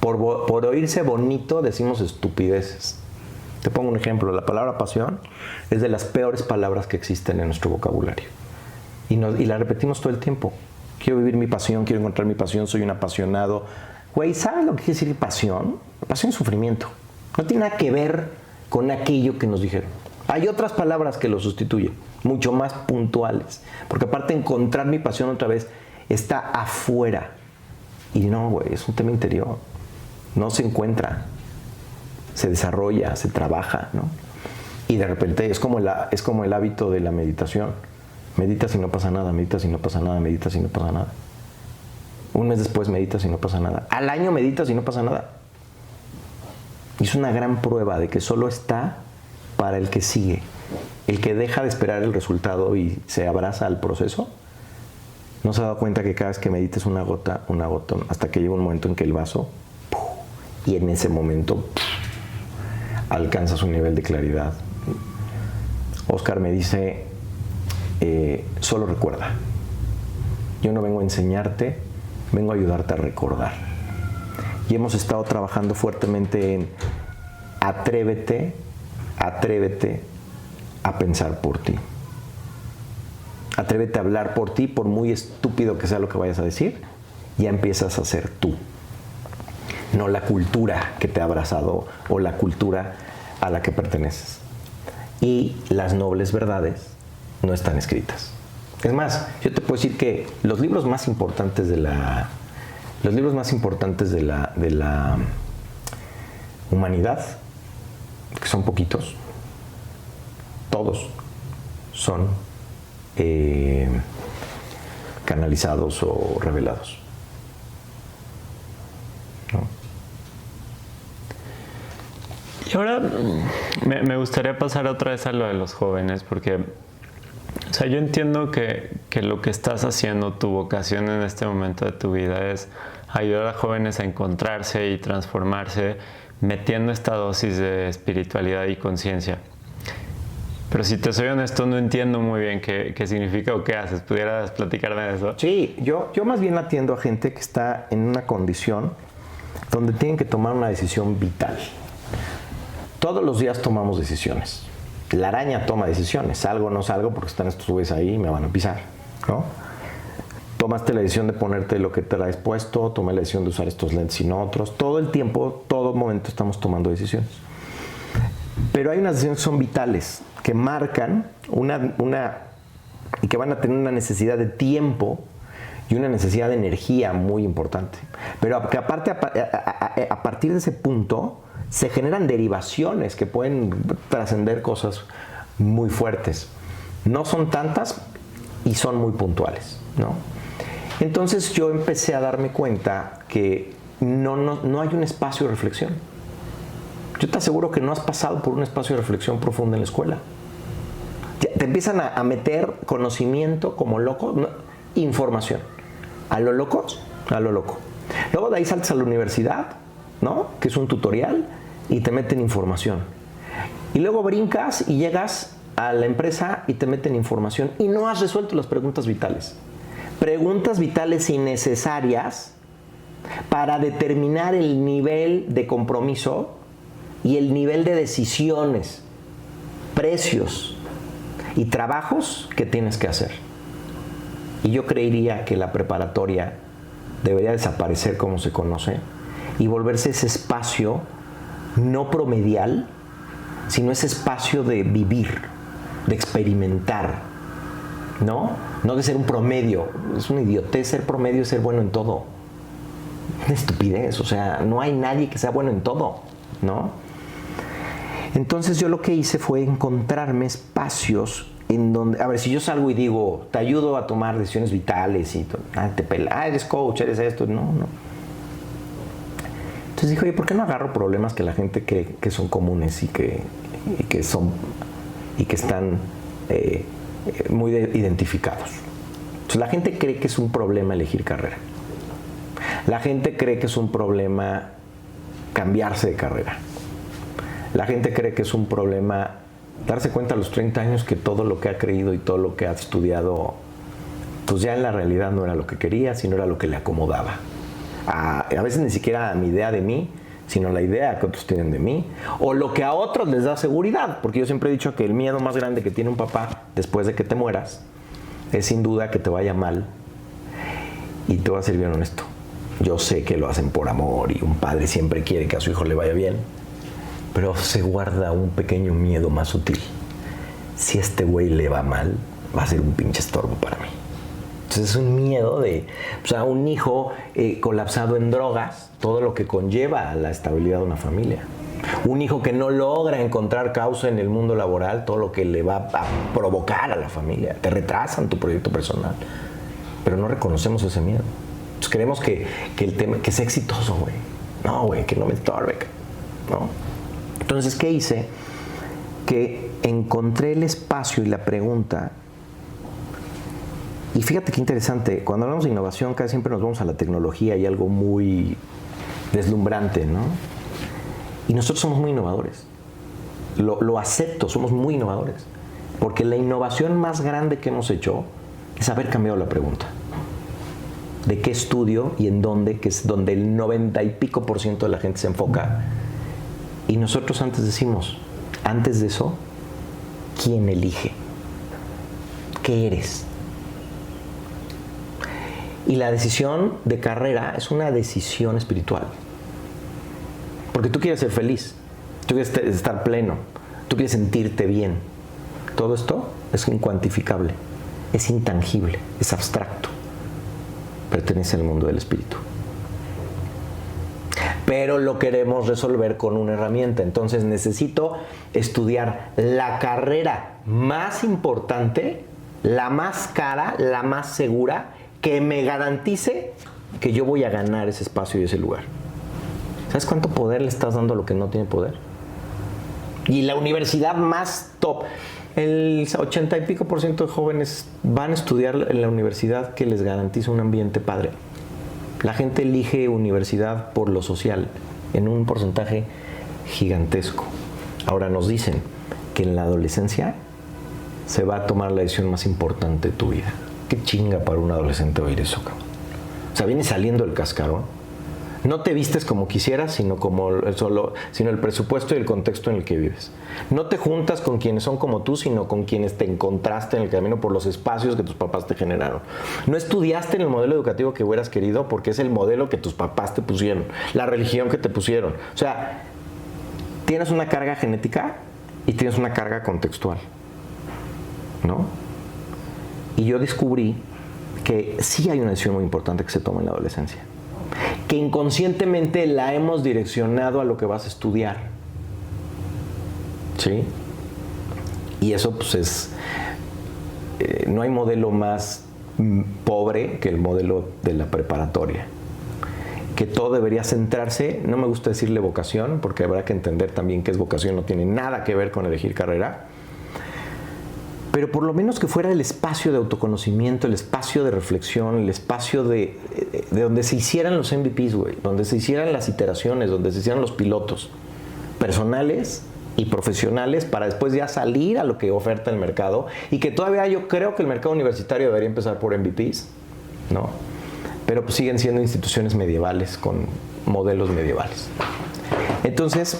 Por oírse bonito decimos estupideces. Te pongo un ejemplo, la palabra pasión es de las peores palabras que existen en nuestro vocabulario. Y la repetimos todo el tiempo. Quiero vivir mi pasión, quiero encontrar mi pasión, soy un apasionado. Güey, ¿sabes lo que quiere decir pasión? Pasión es sufrimiento. No tiene nada que ver con aquello que nos dijeron. Hay otras palabras que lo sustituyen, mucho más puntuales. Porque aparte encontrar mi pasión otra vez está afuera. Y no, güey, es un tema interior. No se encuentra, se desarrolla, se trabaja, ¿no? Y de repente es como el hábito de la meditación. Meditas y no pasa nada, meditas y no pasa nada, meditas y no pasa nada. Un mes después meditas y no pasa nada. Al año meditas y no pasa nada. Y es una gran prueba de que solo está para el que sigue. El que deja de esperar el resultado y se abraza al proceso, no se ha dado cuenta que cada vez que medites una gota, hasta que llega un momento en que el vaso, y en ese momento alcanzas un nivel de claridad. Oscar me dice, solo recuerda. Yo no vengo a enseñarte, vengo a ayudarte a recordar. Y hemos estado trabajando fuertemente en atrévete a pensar por ti. Atrévete a hablar por ti, por muy estúpido que sea lo que vayas a decir, ya empiezas a ser tú. no la cultura que te ha abrazado o la cultura a la que perteneces. Y las nobles verdades no están escritas. Es más, yo te puedo decir que los libros más importantes de la humanidad, que son poquitos, todos son canalizados o revelados, ¿no? Y ahora me gustaría pasar otra vez a lo de los jóvenes, porque o sea, yo entiendo que lo que estás haciendo, tu vocación en este momento de tu vida es ayudar a jóvenes a encontrarse y transformarse, metiendo esta dosis de espiritualidad y conciencia. Pero si te soy honesto, no entiendo muy bien qué significa o qué haces. ¿Pudieras platicarme de eso? Sí, yo más bien atiendo a gente que está en una condición donde tienen que tomar una decisión vital. Todos los días tomamos decisiones. La araña toma decisiones. Salgo o no salgo porque están estos güeyes ahí y me van a pisar, ¿no? Tomaste la decisión de ponerte lo que te traes puesto, tomé la decisión de usar estos lentes y no otros. Todo el tiempo, todo momento estamos tomando decisiones. Pero hay unas decisiones que son vitales, que marcan y que van a tener una necesidad de tiempo y una necesidad de energía muy importante. Pero que aparte, a partir de ese punto, se generan derivaciones que pueden trascender cosas muy fuertes. No son tantas y son muy puntuales, ¿no? Entonces yo empecé a darme cuenta que no hay un espacio de reflexión. Yo te aseguro que no has pasado por un espacio de reflexión profunda en la escuela. Te empiezan a meter conocimiento como loco, información. A lo locos, a lo loco. Luego de ahí saltas a la universidad, ¿no? Que es un tutorial, y te meten información. Y luego brincas y llegas a la empresa y te meten información y no has resuelto las preguntas vitales. Preguntas vitales innecesarias para determinar el nivel de compromiso y el nivel de decisiones, precios y trabajos que tienes que hacer. Y yo creería que la preparatoria debería desaparecer como se conoce y volverse ese espacio no promedial, sino ese espacio de vivir, de experimentar, ¿no? No de ser un promedio. Es una idiotez ser promedio y ser bueno en todo. Una estupidez, o sea, no hay nadie que sea bueno en todo, ¿no? Entonces yo lo que hice fue encontrarme espacios en donde, a ver, si yo salgo y digo, te ayudo a tomar decisiones vitales y te pela, eres coach, eres esto, no. Entonces dije, oye, ¿por qué no agarro problemas que la gente cree que son comunes y que están muy identificados? Entonces la gente cree que es un problema elegir carrera. La gente cree que es un problema cambiarse de carrera. La gente cree que es un problema darse cuenta a los 30 años que todo lo que ha creído y todo lo que ha estudiado, pues ya en la realidad no era lo que quería, sino era lo que le acomodaba. A veces ni siquiera mi idea de mí, sino la idea que otros tienen de mí, o lo que a otros les da seguridad, porque yo siempre he dicho que el miedo más grande que tiene un papá después de que te mueras es sin duda que te vaya mal. Y te voy a ser bien honesto, yo sé que lo hacen por amor y un padre siempre quiere que a su hijo le vaya bien, pero se guarda un pequeño miedo más sutil. Si a este güey le va mal, va a ser un pinche estorbo para mí. Entonces es un miedo de, o sea, un hijo colapsado en drogas, todo lo que conlleva a la estabilidad de una familia. Un hijo que no logra encontrar causa en el mundo laboral, todo lo que le va a provocar a la familia. Te retrasan tu proyecto personal, pero no reconocemos ese miedo. Entonces creemos que el tema, que sea exitoso, güey. No, güey, que no me estorbe, ¿no? Entonces, ¿qué hice? Que encontré el espacio y la pregunta. Y fíjate qué interesante, cuando hablamos de innovación casi siempre nos vamos a la tecnología y algo muy deslumbrante, ¿no? Y nosotros somos muy innovadores. Lo acepto, somos muy innovadores. Porque la innovación más grande que hemos hecho es haber cambiado la pregunta. ¿De qué estudio y en dónde? Que es donde el 90 y pico % de la gente se enfoca. Y nosotros antes decimos, antes de eso, ¿quién elige? ¿Qué eres? Y la decisión de carrera es una decisión espiritual. Porque tú quieres ser feliz, tú quieres estar pleno, tú quieres sentirte bien. Todo esto es incuantificable, es intangible, es abstracto. Pertenece al mundo del espíritu. Pero lo queremos resolver con una herramienta. Entonces necesito estudiar la carrera más importante, la más cara, la más segura, que me garantice que yo voy a ganar ese espacio y ese lugar. ¿Sabes cuánto poder le estás dando a lo que no tiene poder? Y la universidad más top, el 80 y pico % de jóvenes van a estudiar en la universidad que les garantiza un ambiente padre. La gente elige universidad por lo social, en un porcentaje gigantesco. Ahora nos dicen que en la adolescencia se va a tomar la decisión más importante de tu vida. Qué chinga para un adolescente oír eso, cabrón. O sea, vienes saliendo del cascarón. No te vistes como quisieras, sino el presupuesto y el contexto en el que vives. No te juntas con quienes son como tú, sino con quienes te encontraste en el camino por los espacios que tus papás te generaron. No estudiaste en el modelo educativo que hubieras querido porque es el modelo que tus papás te pusieron, la religión que te pusieron. O sea, tienes una carga genética y tienes una carga contextual, ¿no? Y yo descubrí que sí hay una decisión muy importante que se toma en la adolescencia, que inconscientemente la hemos direccionado a lo que vas a estudiar, ¿sí? Y eso pues es, no hay modelo más pobre que el modelo de la preparatoria, que todo debería centrarse, no me gusta decirle vocación, porque habrá que entender también que es vocación, no tiene nada que ver con elegir carrera, pero por lo menos que fuera el espacio de autoconocimiento, el espacio de reflexión, el espacio de donde se hicieran los MVPs, güey, donde se hicieran las iteraciones, donde se hicieran los pilotos personales y profesionales para después ya salir a lo que oferta el mercado, y que todavía yo creo que el mercado universitario debería empezar por MVPs, ¿no? Pero pues siguen siendo instituciones medievales con modelos medievales. Entonces,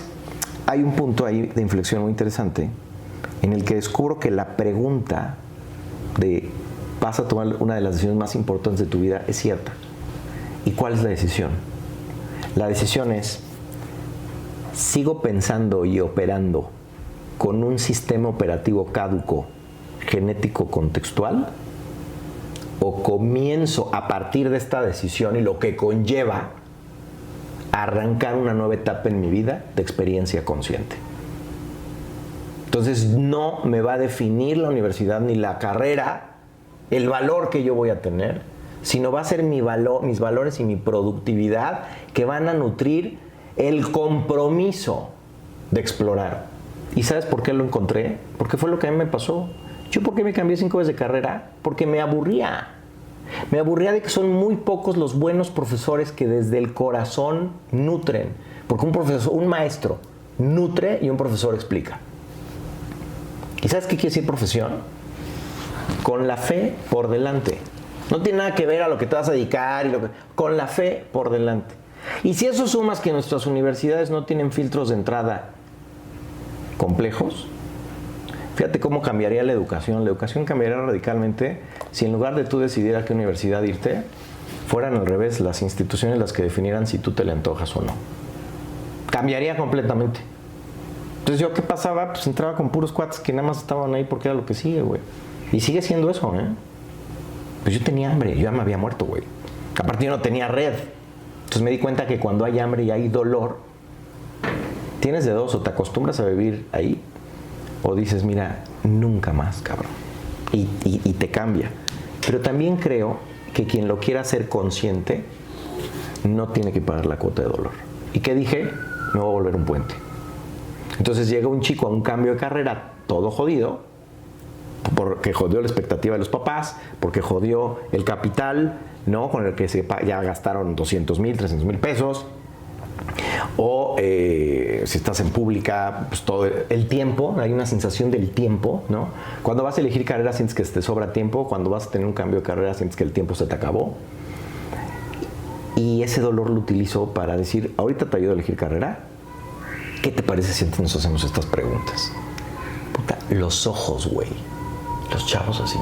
hay un punto ahí de inflexión muy interesante en el que descubro que la pregunta de vas a tomar una de las decisiones más importantes de tu vida es cierta. ¿Y cuál es la decisión? La decisión es, ¿sigo pensando y operando con un sistema operativo caduco, genético, contextual? ¿O comienzo a partir de esta decisión y lo que conlleva a arrancar una nueva etapa en mi vida de experiencia consciente? Entonces no me va a definir la universidad ni la carrera, el valor que yo voy a tener, sino va a ser mis valores y mi productividad que van a nutrir el compromiso de explorar. ¿Y sabes por qué lo encontré? Porque fue lo que a mí me pasó. ¿Yo por qué me cambié 5 veces de carrera? Porque me aburría. Me aburría de que son muy pocos los buenos profesores que desde el corazón nutren. Porque un maestro nutre y un profesor explica. ¿Y sabes qué quiere decir profesión? Con la fe por delante. No tiene nada que ver a lo que te vas a dedicar, con la fe por delante. Y si eso sumas que nuestras universidades no tienen filtros de entrada complejos, fíjate cómo cambiaría la educación. La educación cambiaría radicalmente si en lugar de tú decidir a qué universidad irte, fueran al revés las instituciones las que definieran si tú te le antojas o no. Cambiaría completamente. Entonces, ¿yo qué pasaba? Pues entraba con puros cuates que nada más estaban ahí porque era lo que sigue, güey. Y sigue siendo eso, ¿eh? Pues yo tenía hambre, yo ya me había muerto, güey. Aparte yo no tenía red. Entonces me di cuenta que cuando hay hambre y hay dolor, tienes de dos, o te acostumbras a vivir ahí, o dices, mira, nunca más, cabrón. Y te cambia. Pero también creo que quien lo quiera hacer consciente no tiene que pagar la cuota de dolor. ¿Y qué dije? Me voy a volver un puente. Entonces llega un chico a un cambio de carrera todo jodido, porque jodió la expectativa de los papás, porque jodió el capital, ¿no? Con el que ya gastaron 200,000, 300,000 pesos. O si estás en pública, pues todo el tiempo, hay una sensación del tiempo, ¿no? Cuando vas a elegir carrera sientes que te sobra tiempo, cuando vas a tener un cambio de carrera sientes que el tiempo se te acabó. Y ese dolor lo utilizo para decir, ahorita te ayudo a elegir carrera. ¿Qué te parece si nos hacemos estas preguntas? Puta, los ojos, güey. Los chavos así.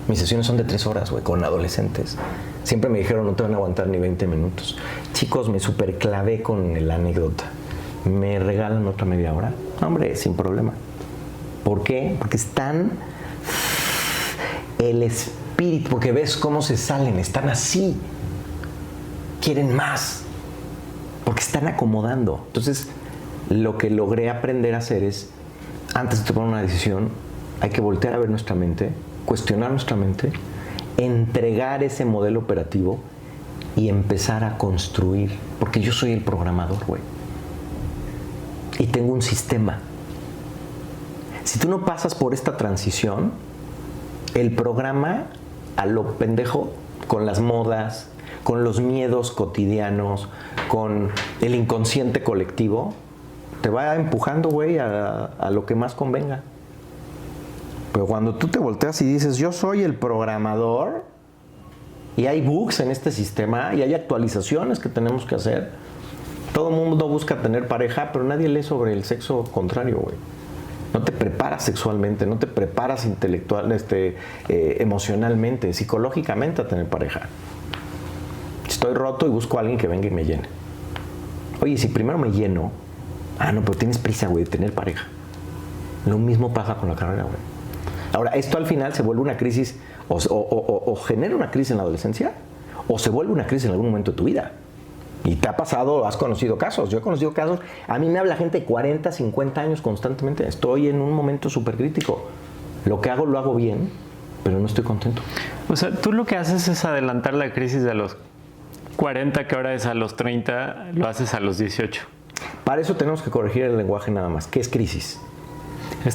Mis sesiones son de 3 horas, güey, con adolescentes. Siempre me dijeron, no te van a aguantar ni 20 minutos. Chicos, me superclavé con la anécdota. ¿Me regalan otra media hora? Hombre, sin problema. ¿Por qué? Porque están el espíritu, porque ves cómo se salen, están así. Quieren más. Porque están acomodando. Entonces, lo que logré aprender a hacer es, antes de tomar una decisión, hay que voltear a ver nuestra mente, cuestionar nuestra mente, entregar ese modelo operativo y empezar a construir. Porque yo soy el programador, güey. Y tengo un sistema. Si tú no pasas por esta transición, el programa a lo pendejo, con las modas, con los miedos cotidianos, con el inconsciente colectivo, te va empujando, güey, a lo que más convenga. Pero cuando tú te volteas y dices, yo soy el programador, y hay bugs en este sistema, y hay actualizaciones que tenemos que hacer, todo el mundo busca tener pareja, pero nadie lee sobre el sexo contrario, güey. No te preparas sexualmente, no te preparas emocionalmente, psicológicamente a tener pareja. Estoy roto y busco a alguien que venga y me llene. Oye, si primero me lleno, no, pero tienes prisa, güey, de tener pareja. Lo mismo pasa con la carrera, güey. Ahora, esto al final se vuelve una crisis, o genera una crisis en la adolescencia, o se vuelve una crisis en algún momento de tu vida. Y te ha pasado, has conocido casos. Yo he conocido casos, a mí me habla gente de 40, 50 años constantemente. Estoy en un momento súper crítico. Lo que hago, lo hago bien, pero no estoy contento. O sea, tú lo que haces es adelantar la crisis de los 40, que ahora es a los 30, lo haces a los 18. Para eso tenemos que corregir el lenguaje nada más. ¿Qué es crisis?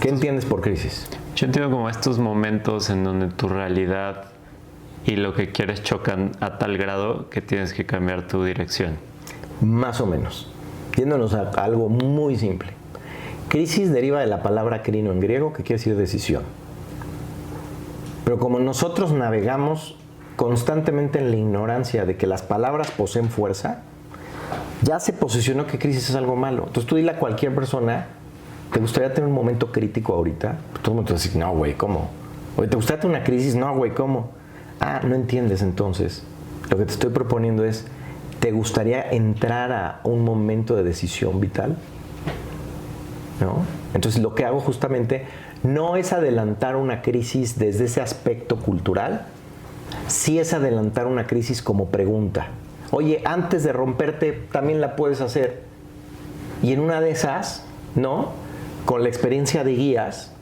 ¿Qué entiendes por crisis? Yo entiendo como estos momentos en donde tu realidad y lo que quieres chocan a tal grado que tienes que cambiar tu dirección. Más o menos. Yéndonos a algo muy simple. Crisis deriva de la palabra crino en griego, que quiere decir decisión. Pero como nosotros navegamos constantemente en la ignorancia de que las palabras poseen fuerza, ya se posicionó que crisis es algo malo. Entonces tú dile a cualquier persona, ¿te gustaría tener un momento crítico ahorita? Todo el mundo te va a decir, no, güey, ¿cómo? Oye, ¿te gustaría tener una crisis? No, güey, ¿cómo? No entiendes entonces. Lo que te estoy proponiendo es, ¿te gustaría entrar a un momento de decisión vital? ¿No? Entonces lo que hago justamente no es adelantar una crisis desde ese aspecto cultural, sí es adelantar una crisis como pregunta. Oye, antes de romperte también la puedes hacer. Y en una de esas, ¿no? Con la experiencia de guías,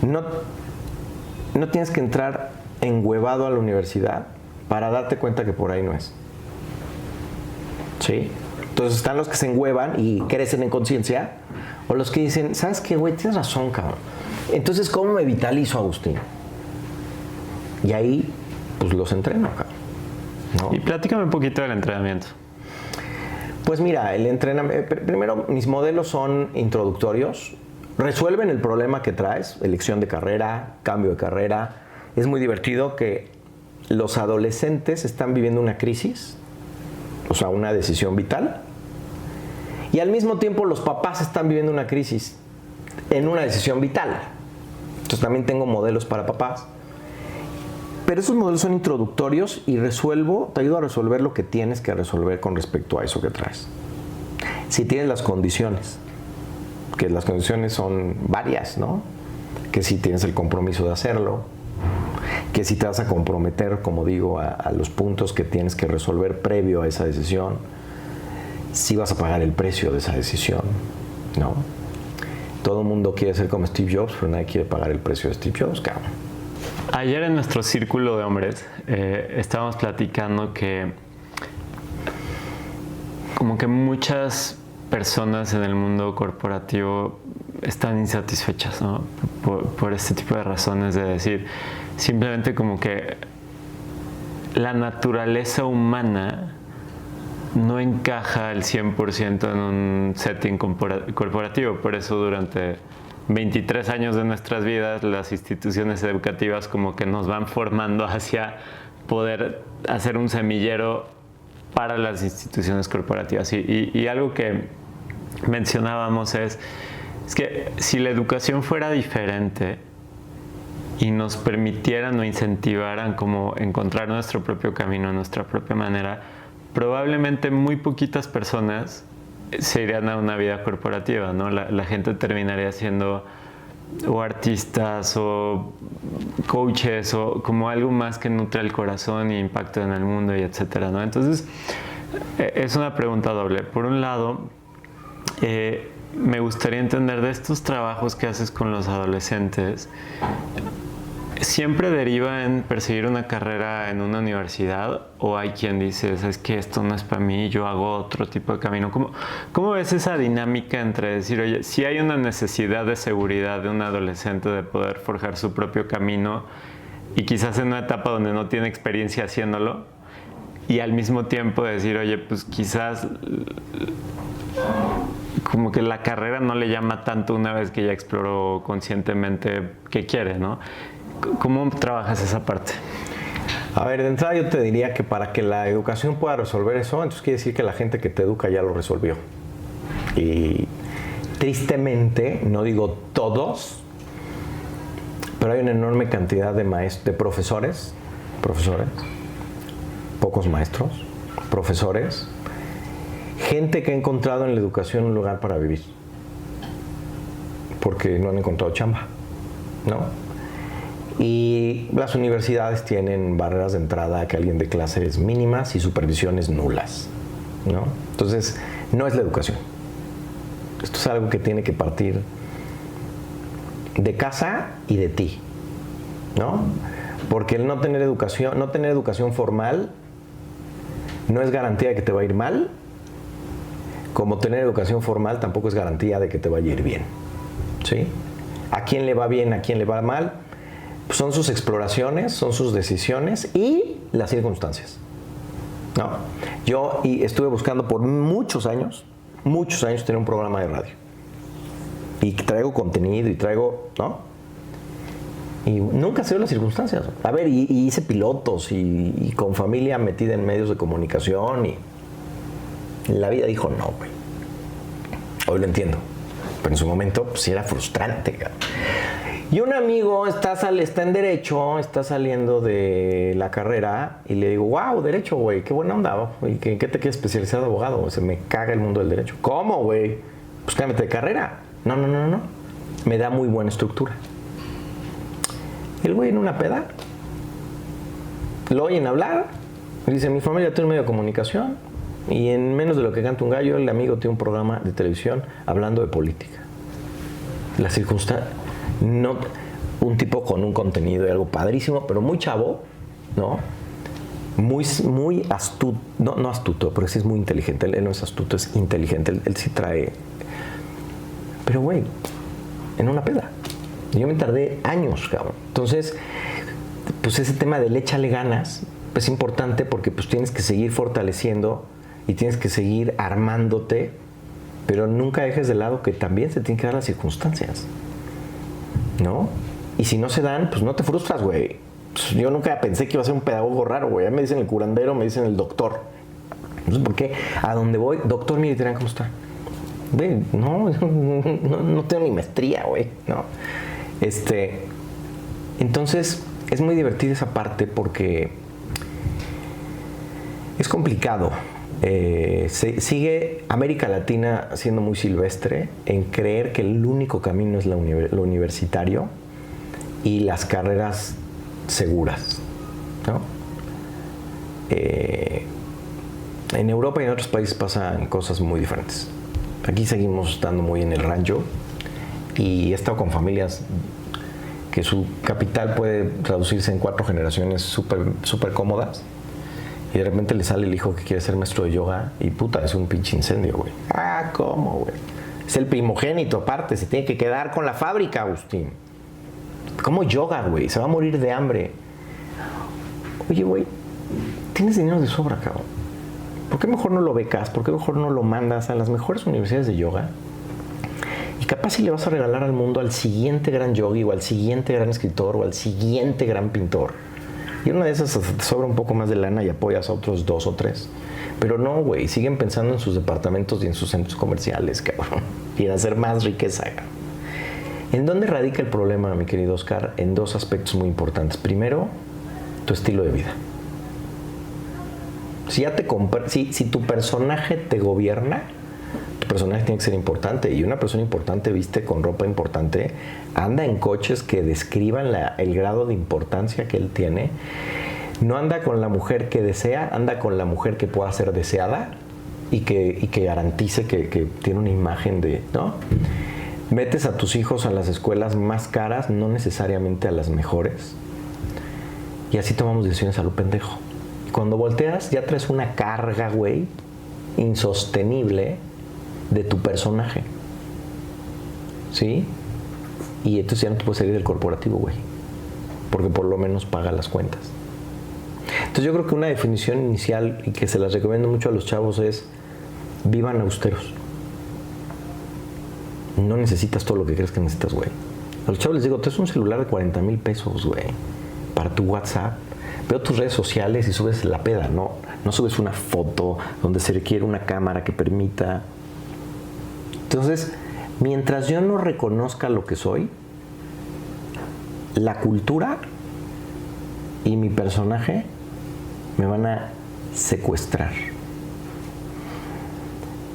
no tienes que entrar enhuevado a la universidad para darte cuenta que por ahí no es. ¿Sí? Entonces están los que se enhuevan y crecen en conciencia, o los que dicen, ¿sabes qué, güey? Tienes razón, cabrón. Entonces, ¿cómo me vitalizo, Agustín? Y ahí, pues los entreno, cabrón, ¿no? Y platícame un poquito del entrenamiento. Pues mira, el entrenamiento, primero mis modelos son introductorios, resuelven el problema que traes, elección de carrera, cambio de carrera. Es muy divertido que los adolescentes están viviendo una crisis, o sea, una decisión vital, y al mismo tiempo los papás están viviendo una crisis en una decisión vital. Entonces también tengo modelos para papás. Pero esos modelos son introductorios y te ayudo a resolver lo que tienes que resolver con respecto a eso que traes. Si tienes las condiciones, que las condiciones son varias, ¿no? Que si tienes el compromiso de hacerlo, que si te vas a comprometer, como digo, a los puntos que tienes que resolver previo a esa decisión, si vas a pagar el precio de esa decisión, ¿no? Todo el mundo quiere ser como Steve Jobs, pero nadie quiere pagar el precio de Steve Jobs, cabrón. Ayer en nuestro círculo de hombres estábamos platicando que como que muchas personas en el mundo corporativo están insatisfechas, ¿no? Por este tipo de razones, de decir, simplemente como que la naturaleza humana no encaja al 100% en un setting corporativo. Por eso durante 23 años de nuestras vidas las instituciones educativas como que nos van formando hacia poder hacer un semillero para las instituciones corporativas. Y algo que mencionábamos es que si la educación fuera diferente y nos permitieran o incentivaran como encontrar nuestro propio camino, nuestra propia manera, probablemente muy poquitas personas se irían a una vida corporativa, ¿no? La gente terminaría siendo o artistas o coaches o como algo más que nutre el corazón y impacto en el mundo y etcétera, ¿no? Entonces, es una pregunta doble. Por un lado, me gustaría entender de estos trabajos que haces con los adolescentes, ¿siempre deriva en perseguir una carrera en una universidad o hay quien dice, es que esto no es para mí, yo hago otro tipo de camino? ¿Cómo ves esa dinámica entre decir, oye, si hay una necesidad de seguridad de un adolescente de poder forjar su propio camino y quizás en una etapa donde no tiene experiencia haciéndolo, y al mismo tiempo decir, oye, pues quizás como que la carrera no le llama tanto una vez que ya exploró conscientemente qué quiere, ¿no? ¿Cómo trabajas esa parte? A ver, de entrada yo te diría que para que la educación pueda resolver eso, entonces quiere decir que la gente que te educa ya lo resolvió. Y tristemente, no digo todos, pero hay una enorme cantidad de profesores, pocos maestros, profesores, gente que ha encontrado en la educación un lugar para vivir, porque no han encontrado chamba, ¿no? Y las universidades tienen barreras de entrada que alguien de clases mínimas y supervisiones nulas, ¿no? Entonces, no es la educación. Esto es algo que tiene que partir de casa y de ti, ¿no? Porque el no tener educación formal no es garantía de que te va a ir mal, como tener educación formal tampoco es garantía de que te vaya a ir bien, ¿sí? ¿A quién le va bien, a quién le va mal? Son sus exploraciones, son sus decisiones y las circunstancias, ¿no? Yo estuve buscando por muchos años tener un programa de radio. Y traigo contenido y traigo, ¿no? Y nunca se dio las circunstancias. A ver, y hice pilotos y con familia metida en medios de comunicación y la vida dijo no, güey. Hoy lo entiendo. Pero en su momento, pues sí era frustrante, cabrón. Y un amigo está en Derecho, está saliendo de la carrera y le digo, wow, Derecho, güey, qué buena onda, güey, ¿qué te quieres especializar de abogado? Se me caga el mundo del Derecho. ¿Cómo, güey? Pues cámbiate de carrera. No. Me da muy buena estructura. El güey en una peda, lo oyen hablar, y dice, mi familia tiene un medio de comunicación y en menos de lo que canta un gallo, el amigo tiene un programa de televisión hablando de política. La circunstancia... No, un tipo con un contenido y algo padrísimo, pero muy chavo, ¿no? Muy astuto, no astuto, porque sí es muy inteligente. Él no es astuto, es inteligente. Él sí trae. Pero, güey, en una peda. Yo me tardé años, cabrón. Entonces, pues ese tema del échale ganas es importante porque pues tienes que seguir fortaleciendo y tienes que seguir armándote, pero nunca dejes de lado que también se tienen que dar las circunstancias, ¿no? Y si no se dan, pues no te frustras, güey. Pues yo nunca pensé que iba a ser un pedagogo raro, güey. Ya me dicen el curandero, me dicen el doctor. Entonces, ¿por qué? A donde voy, doctor, mire, dirán, ¿cómo está? Güey, no tengo ni maestría, güey, ¿no? Entonces, es muy divertida esa parte porque es complicado. Sigue América Latina siendo muy silvestre en creer que el único camino es lo universitario y las carreras seguras, ¿no? En Europa y en otros países pasan cosas muy diferentes. Aquí seguimos estando muy en el rancho y he estado con familias que su capital puede traducirse en 4 generaciones súper cómodas. Y de repente le sale el hijo que quiere ser maestro de yoga y puta, es un pinche incendio, güey. Ah, ¿cómo, güey? Es el primogénito, aparte, se tiene que quedar con la fábrica, Agustín. ¿Cómo yoga, güey? Se va a morir de hambre. Oye, güey, tienes dinero de sobra, cabrón. ¿Por qué mejor no lo becas? ¿Por qué mejor no lo mandas a las mejores universidades de yoga? Y capaz si le vas a regalar al mundo al siguiente gran yogi o al siguiente gran escritor o al siguiente gran pintor. Y una de esas te sobra un poco más de lana y apoyas a otros 2 o 3. Pero no, güey, siguen pensando en sus departamentos y en sus centros comerciales, cabrón. Y en hacer más riqueza, cabrón. ¿En dónde radica el problema, mi querido Oscar? En 2 aspectos muy importantes. Primero, tu estilo de vida. Si tu personaje te gobierna, tu personaje tiene que ser importante. Y una persona importante viste con ropa importante, anda en coches que describan el grado de importancia que él tiene. No anda con la mujer que desea, anda con la mujer que pueda ser deseada y que garantice que tiene una imagen de, ¿no? Metes a tus hijos a las escuelas más caras, no necesariamente a las mejores. Y así tomamos decisiones a lo pendejo. Cuando volteas, ya traes una carga, güey, insostenible de tu personaje. ¿Sí? Y entonces ya no te puedes salir del corporativo, güey. Porque por lo menos paga las cuentas. Entonces yo creo que una definición inicial y que se las recomiendo mucho a los chavos es: vivan austeros. No necesitas todo lo que crees que necesitas, güey. A los chavos les digo, tú es un celular de 40,000 pesos, güey, para tu WhatsApp. Veo tus redes sociales y subes la peda, no subes una foto donde se requiere una cámara que permita. Entonces, mientras yo no reconozca lo que soy, la cultura y mi personaje me van a secuestrar.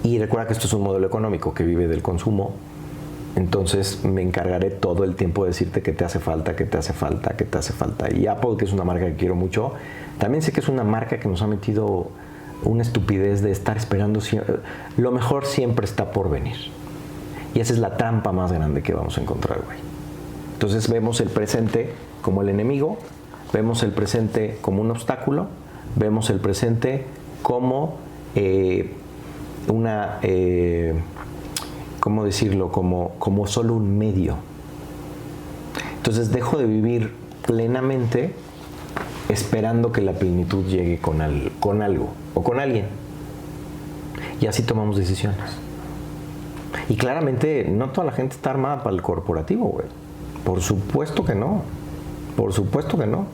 Y recuerda que esto es un modelo económico que vive del consumo. Entonces me encargaré todo el tiempo de decirte que te hace falta, que te hace falta, que te hace falta. Y Apple, que es una marca que quiero mucho, también sé que es una marca que nos ha metido una estupidez de estar esperando. Lo mejor siempre está por venir. Y esa es la trampa más grande que vamos a encontrar, güey. Entonces vemos el presente como el enemigo, vemos el presente como un obstáculo, vemos el presente como ¿cómo decirlo? Como solo un medio. Entonces dejo de vivir plenamente esperando que la plenitud llegue con algo o con alguien. Y así tomamos decisiones. Y claramente no toda la gente está armada para el corporativo, güey. Por supuesto que no. Por supuesto que no.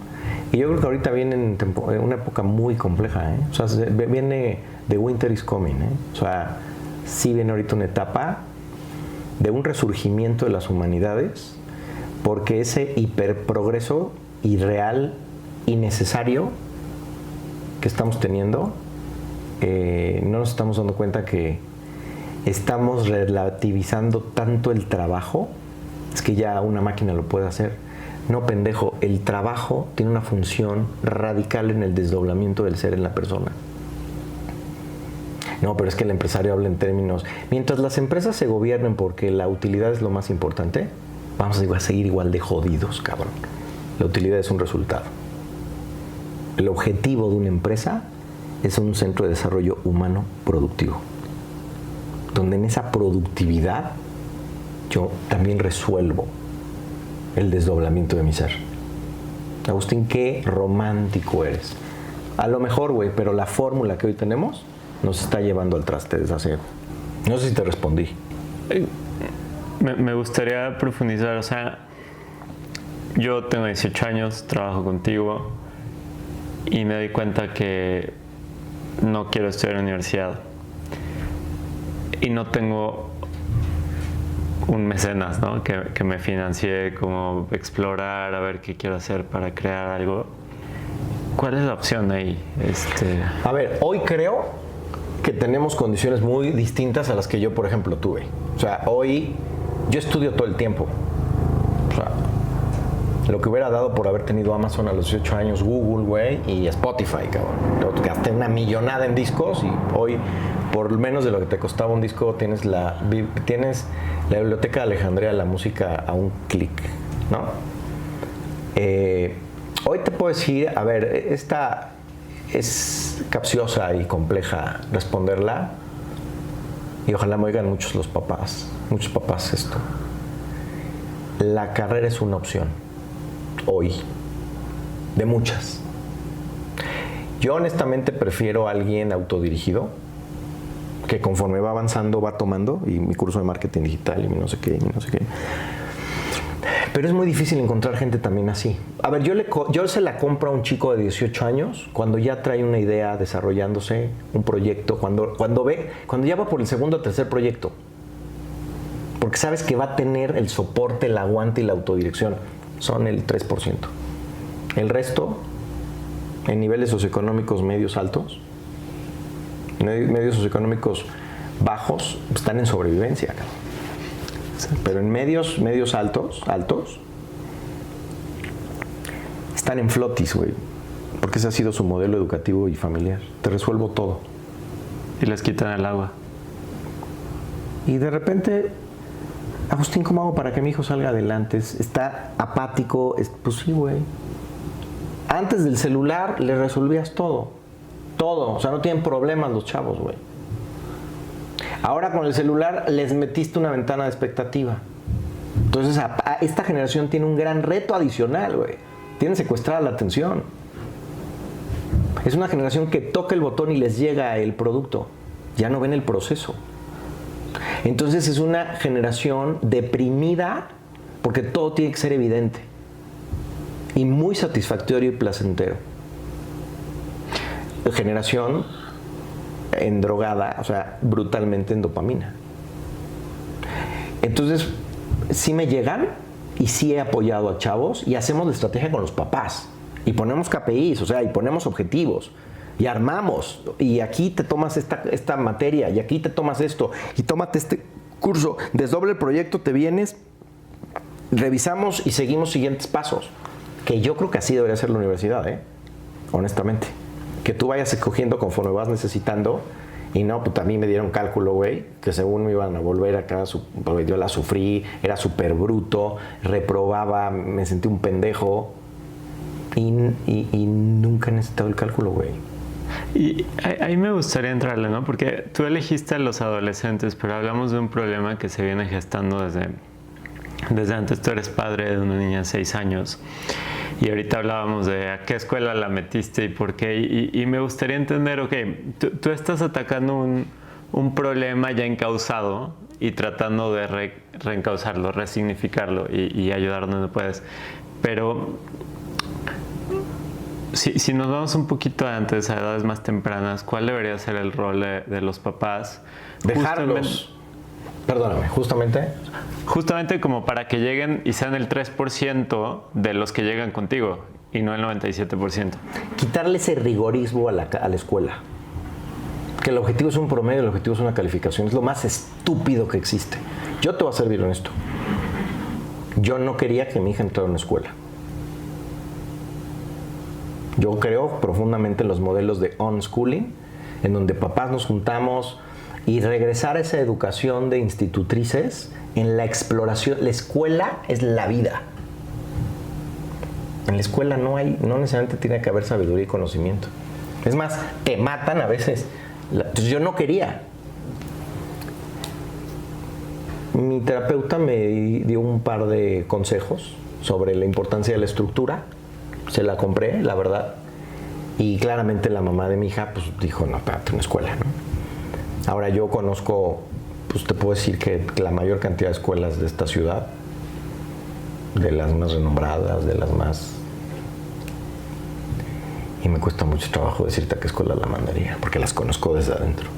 Y yo creo que ahorita viene en una época muy compleja, ¿eh? O sea, viene The Winter is Coming, ¿eh? O sea, sí viene ahorita una etapa de un resurgimiento de las humanidades, porque ese hiperprogreso irreal y necesario que estamos teniendo, no nos estamos dando cuenta que estamos relativizando tanto el trabajo. Es que ya una máquina lo puede hacer. No, pendejo, el trabajo tiene una función radical en el desdoblamiento del ser en la persona. No, pero es que el empresario habla en términos... Mientras las empresas se gobiernen porque la utilidad es lo más importante, vamos a seguir igual de jodidos, cabrón. La utilidad es un resultado. El objetivo de una empresa es un centro de desarrollo humano productivo, donde en esa productividad yo también resuelvo el desdoblamiento de mi ser. Agustín, qué romántico eres. A lo mejor, güey, pero la fórmula que hoy tenemos nos está llevando al traste desde hace... No sé si te respondí. Me gustaría profundizar, o sea, yo tengo 18 años, trabajo contigo y me doy cuenta que no quiero estudiar en la universidad y no tengo un mecenas, ¿no? que me financie como explorar, a ver qué quiero hacer para crear algo. ¿Cuál es la opción ahí? A ver, hoy creo que tenemos condiciones muy distintas a las que yo, por ejemplo, tuve. O sea, hoy yo estudio todo el tiempo. O sea, lo que hubiera dado por haber tenido Amazon a los 18 años, Google, güey, y Spotify, cabrón. Yo gasté una millonada en discos y hoy, por menos de lo que te costaba un disco, tienes la biblioteca de Alejandría, la música a un clic, ¿no? Hoy te puedo decir, a ver, esta es capciosa y compleja responderla, y ojalá me oigan muchos papás esto. La carrera es una opción, hoy, de muchas. Yo honestamente prefiero a alguien autodirigido, que conforme va avanzando va tomando, y mi curso de marketing digital y mi no sé qué. Pero es muy difícil encontrar gente también así. A ver, yo se la compro a un chico de 18 años cuando ya trae una idea desarrollándose, un proyecto, cuando ya va por el segundo o tercer proyecto. Porque sabes que va a tener el soporte, el aguante y la autodirección. Son el 3%. El resto, en niveles socioeconómicos medios altos, Medios socioeconómicos bajos están en sobrevivencia, cabrón. Pero en medios altos, están en flotis, güey. Porque ese ha sido su modelo educativo y familiar. Te resuelvo todo. Y les quitan el agua. Y de repente, Agustín, ¿cómo hago para que mi hijo salga adelante? Está apático. Pues sí, güey. Antes del celular le resolvías todo. Todo. O sea, no tienen problemas los chavos, güey. Ahora con el celular les metiste una ventana de expectativa. Entonces, esta generación tiene un gran reto adicional, güey. Tienen secuestrada la atención. Es una generación que toca el botón y les llega el producto. Ya no ven el proceso. Entonces es una generación deprimida porque todo tiene que ser evidente. Y muy satisfactorio y placentero. Generación endrogada, o sea, brutalmente en dopamina. Entonces, sí me llegan y sí he apoyado a chavos y hacemos la estrategia con los papás. Y ponemos KPIs, o sea, y ponemos objetivos. Y armamos. Y aquí te tomas esta materia, y aquí te tomas esto, y tómate este curso. Desdoble el proyecto, te vienes, revisamos y seguimos siguientes pasos. Que yo creo que así debería ser la universidad, honestamente. Que tú vayas escogiendo conforme vas necesitando. Y no, pues a mí me dieron cálculo, güey, que según me iban a volver acá, yo la sufrí, era súper bruto, reprobaba, me sentí un pendejo. Y nunca he necesitado el cálculo, güey. Y ahí me gustaría entrarle, ¿no? Porque tú elegiste a los adolescentes, pero hablamos de un problema que se viene gestando desde antes. Tú eres padre de una niña de 6 años. Y ahorita hablábamos de a qué escuela la metiste y por qué. Y me gustaría entender, ok, tú estás atacando un problema ya encauzado y tratando de reencauzarlo, resignificarlo y ayudar donde puedes. Pero si nos vamos un poquito antes, a edades más tempranas, ¿cuál debería ser el rol de los papás? Dejarlos. Perdóname, justamente como para que lleguen y sean el 3% de los que llegan contigo y no el 97%. Quitarle ese rigorismo a la escuela. Que el objetivo es un promedio, el objetivo es una calificación. Es lo más estúpido que existe. Yo te voy a ser bien honesto. Yo no quería que mi hija entrara a una escuela. Yo creo profundamente en los modelos de unschooling, en donde papás nos juntamos y regresar a esa educación de institutrices en la exploración. La escuela es la vida. En la escuela no necesariamente tiene que haber sabiduría y conocimiento. Es más, te matan a veces. Entonces yo no quería. Mi terapeuta me dio un par de consejos sobre la importancia de la estructura. Se la compré, la verdad. Y claramente la mamá de mi hija pues dijo, no, espérate, una escuela, ¿no? Ahora yo conozco, pues te puedo decir que la mayor cantidad de escuelas de esta ciudad, de las más renombradas, de las más... Y me cuesta mucho trabajo decirte a qué escuela la mandaría, porque las conozco desde adentro.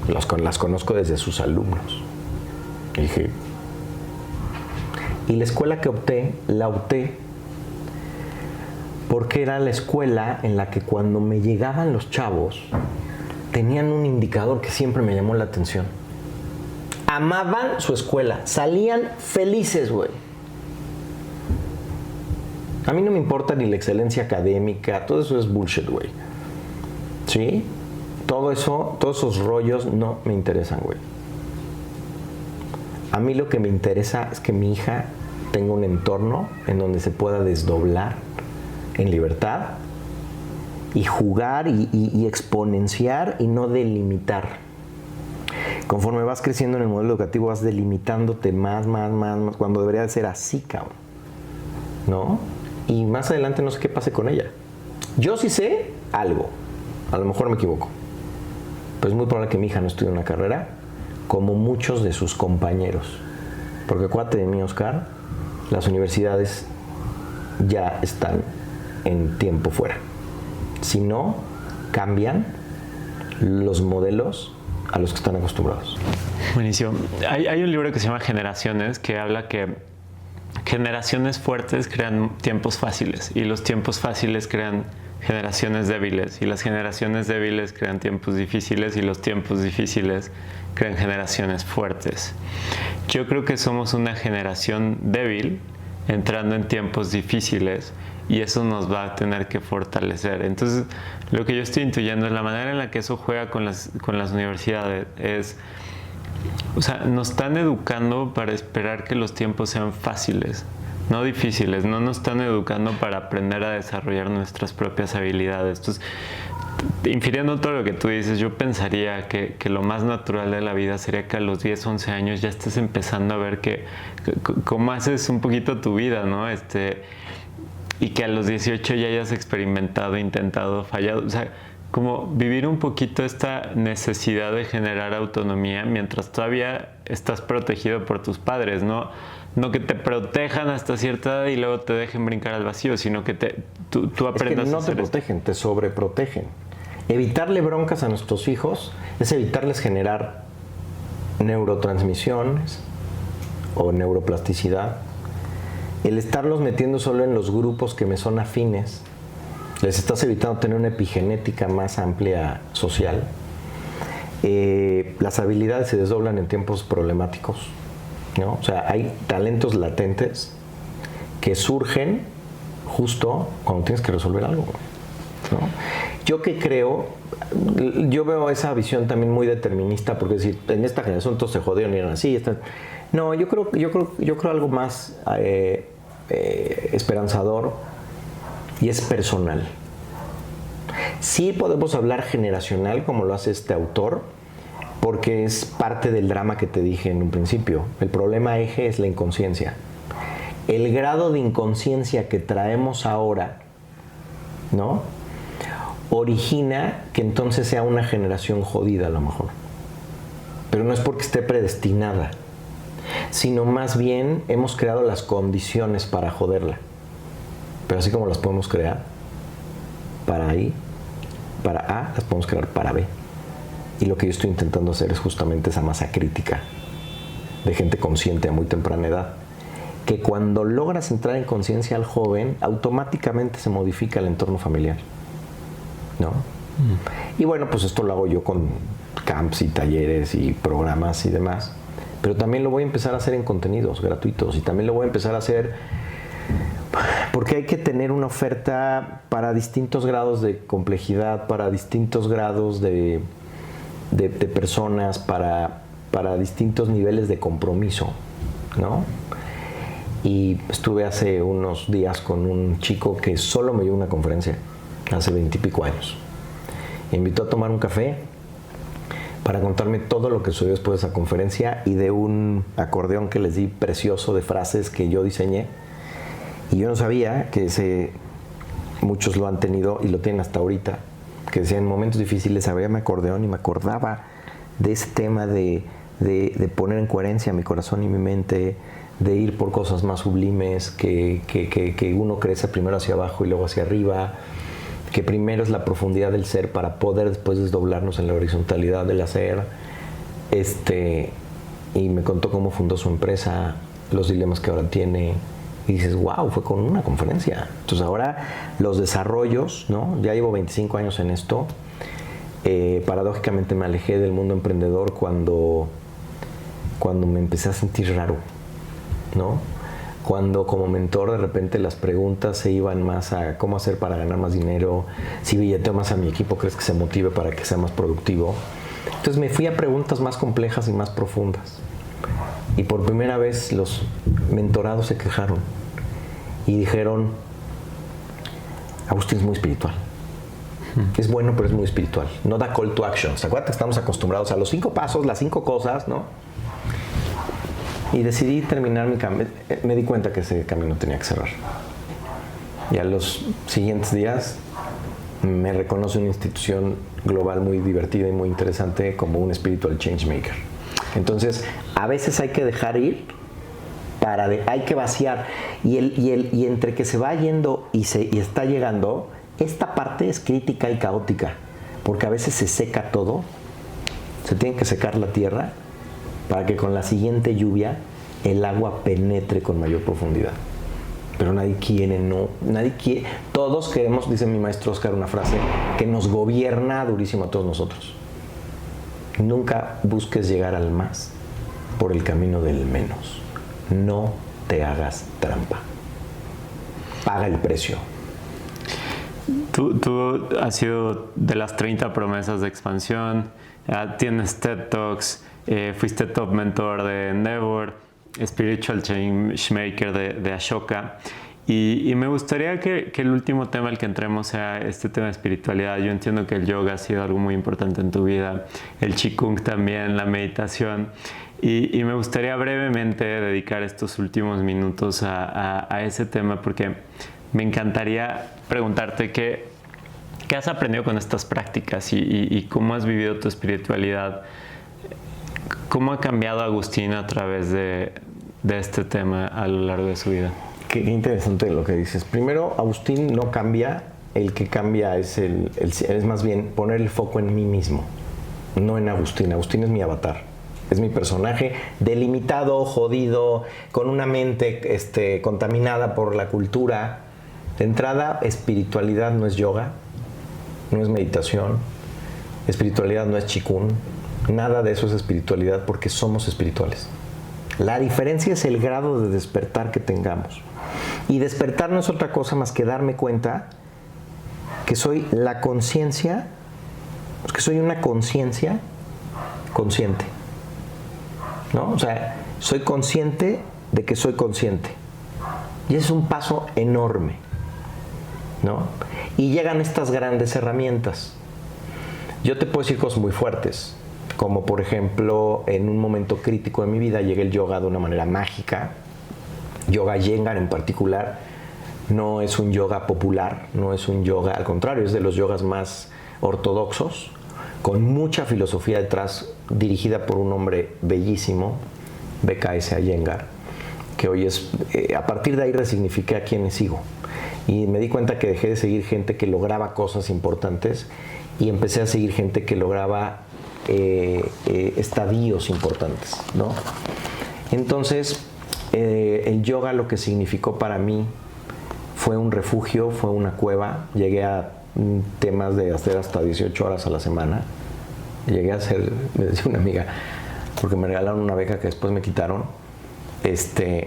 Las conozco desde sus alumnos. Y dije... Y la escuela que opté, la opté porque era la escuela en la que cuando me llegaban los chavos tenían un indicador que siempre me llamó la atención. Amaban su escuela, salían felices, güey. A mí no me importa ni la excelencia académica, todo eso es bullshit, güey. ¿Sí? Todo eso, todos esos rollos no me interesan, güey. A mí lo que me interesa es que mi hija tenga un entorno en donde se pueda desdoblar en libertad y jugar y exponenciar y no delimitar. Conforme vas creciendo en el modelo educativo vas delimitándote más, cuando debería de ser así, cabrón, ¿no? Y más adelante no sé qué pase con ella. Yo sí sé algo, a lo mejor me equivoco, pero es muy probable que mi hija no estudie una carrera como muchos de sus compañeros, porque acuérdate de mí, Oscar, las universidades ya están en tiempo fuera. Si no cambian los modelos a los que están acostumbrados. Buenísimo. Hay un libro que se llama Generaciones que habla que generaciones fuertes crean tiempos fáciles y los tiempos fáciles crean generaciones débiles y las generaciones débiles crean tiempos difíciles y los tiempos difíciles crean generaciones fuertes. Yo creo que somos una generación débil entrando en tiempos difíciles y eso nos va a tener que fortalecer. Entonces, lo que yo estoy intuyendo es la manera en la que eso juega con las universidades es, o sea, nos están educando para esperar que los tiempos sean fáciles, no difíciles. No nos están educando para aprender a desarrollar nuestras propias habilidades. Entonces, infiriendo todo lo que tú dices, yo pensaría que lo más natural de la vida sería que a los 10, 11 años ya estés empezando a ver cómo haces un poquito tu vida, ¿no? Y que a los 18 ya hayas experimentado, intentado, fallado. O sea, como vivir un poquito esta necesidad de generar autonomía mientras todavía estás protegido por tus padres, ¿no? No que te protejan hasta cierta edad y luego te dejen brincar al vacío, sino que tú aprendas a hacer. No te protegen, te sobreprotegen. Evitarle broncas a nuestros hijos es evitarles generar neurotransmisiones o neuroplasticidad. El estarlos metiendo solo en los grupos que me son afines, les estás evitando tener una epigenética más amplia social. Las habilidades se desdoblan en tiempos problemáticos, ¿no? O sea, hay talentos latentes que surgen justo cuando tienes que resolver algo, ¿no? Yo que creo, yo veo esa visión también muy determinista, porque es decir, en esta generación todos se jodieron y eran así. No, yo creo algo más esperanzador y es personal. Sí podemos hablar generacional como lo hace este autor, porque es parte del drama que te dije en un principio. El problema eje es la inconsciencia. El grado de inconsciencia que traemos ahora, ¿no?, origina que entonces sea una generación jodida a lo mejor. Pero no es porque esté predestinada, sino más bien hemos creado las condiciones para joderla. Pero así como las podemos crear para A, las podemos crear para B. Y lo que yo estoy intentando hacer es justamente esa masa crítica de gente consciente a muy temprana edad, que cuando logras entrar en conciencia al joven, automáticamente se modifica el entorno familiar, ¿no? Y bueno, pues esto lo hago yo con camps y talleres y programas y demás, pero también lo voy a empezar a hacer en contenidos gratuitos y también lo voy a empezar a hacer porque hay que tener una oferta para distintos grados de complejidad, para distintos grados de personas, para distintos niveles de compromiso, ¿no? Y estuve hace unos días con un chico que solo me dio una conferencia, hace 20 y pico años. Me invitó a tomar un café para contarme todo lo que sucedió después de esa conferencia y de un acordeón que les di precioso de frases que yo diseñé. Y yo no sabía que muchos lo han tenido y lo tienen hasta ahorita, que decían en momentos difíciles abría mi acordeón y me acordaba de ese tema de poner en coherencia mi corazón y mi mente, de ir por cosas más sublimes, que uno crece primero hacia abajo y luego hacia arriba, que primero es la profundidad del ser para poder después desdoblarnos en la horizontalidad del hacer. Y me contó cómo fundó su empresa, los dilemas que ahora tiene. Y dices, wow, fue con una conferencia. Entonces ahora los desarrollos, ¿no? Ya llevo 25 años en esto. Paradójicamente me alejé del mundo emprendedor cuando me empecé a sentir raro, ¿no? Cuando como mentor de repente las preguntas se iban más a cómo hacer para ganar más dinero, si billeteo más a mi equipo, ¿crees que se motive para que sea más productivo? Entonces me fui a preguntas más complejas y más profundas. Y por primera vez los mentorados se quejaron y dijeron, Agustín es muy espiritual. Es bueno, pero es muy espiritual. No da call to action. ¿Se acuerdan que estamos acostumbrados a los 5 pasos, las 5 cosas, ¿no? Y decidí terminar mi camino. Me di cuenta que ese camino tenía que cerrar. Y a los siguientes días me reconoce una institución global muy divertida y muy interesante como un spiritual changemaker. Entonces, a veces hay que dejar ir, hay que vaciar. Y entre que se va yendo y está llegando, esta parte es crítica y caótica. Porque a veces se seca todo, se tiene que secar la tierra para que con la siguiente lluvia el agua penetre con mayor profundidad. Pero nadie quiere. Todos queremos, dice mi maestro Oscar una frase, que nos gobierna durísimo a todos nosotros. Nunca busques llegar al más por el camino del menos. No te hagas trampa. Paga el precio. Tú has sido de las 30 promesas de expansión, tienes TED Talks, fuiste top mentor de Endeavor, Spiritual Changemaker de Ashoka. Y me gustaría que el último tema al que entremos sea este tema de espiritualidad. Yo entiendo que el yoga ha sido algo muy importante en tu vida, el Qigong también, la meditación. Y me gustaría brevemente dedicar estos últimos minutos a ese tema, porque me encantaría preguntarte qué has aprendido con estas prácticas y cómo has vivido tu espiritualidad. ¿Cómo ha cambiado Agustín a través de este tema a lo largo de su vida? Qué interesante lo que dices. Primero, Agustín no cambia, el que cambia es más bien poner el foco en mí mismo, no en Agustín. Agustín es mi avatar, es mi personaje delimitado, jodido, con una mente contaminada por la cultura. De entrada, espiritualidad no es yoga, no es meditación, espiritualidad no es Qigong, nada de eso es espiritualidad porque somos espirituales. La diferencia es el grado de despertar que tengamos. Y despertar no es otra cosa más que darme cuenta que soy la conciencia, que soy una conciencia consciente, ¿no? O sea, soy consciente de que soy consciente. Y es un paso enorme, ¿no? Y llegan estas grandes herramientas. Yo te puedo decir cosas muy fuertes, como por ejemplo, en un momento crítico de mi vida llegué el yoga de una manera mágica. Yoga Iyengar en particular no es un yoga popular, no es un yoga, al contrario, es de los yogas más ortodoxos, con mucha filosofía detrás, dirigida por un hombre bellísimo, BKS Iyengar, que hoy es, a partir de ahí resignifiqué a quienes sigo. Y me di cuenta que dejé de seguir gente que lograba cosas importantes y empecé a seguir gente que lograba estadios importantes, ¿no? Entonces, el yoga lo que significó para mí fue un refugio, fue una cueva. Llegué a temas de hacer hasta 18 horas a la semana. Llegué a hacer, me decía una amiga, porque me regalaron una beca que después me quitaron,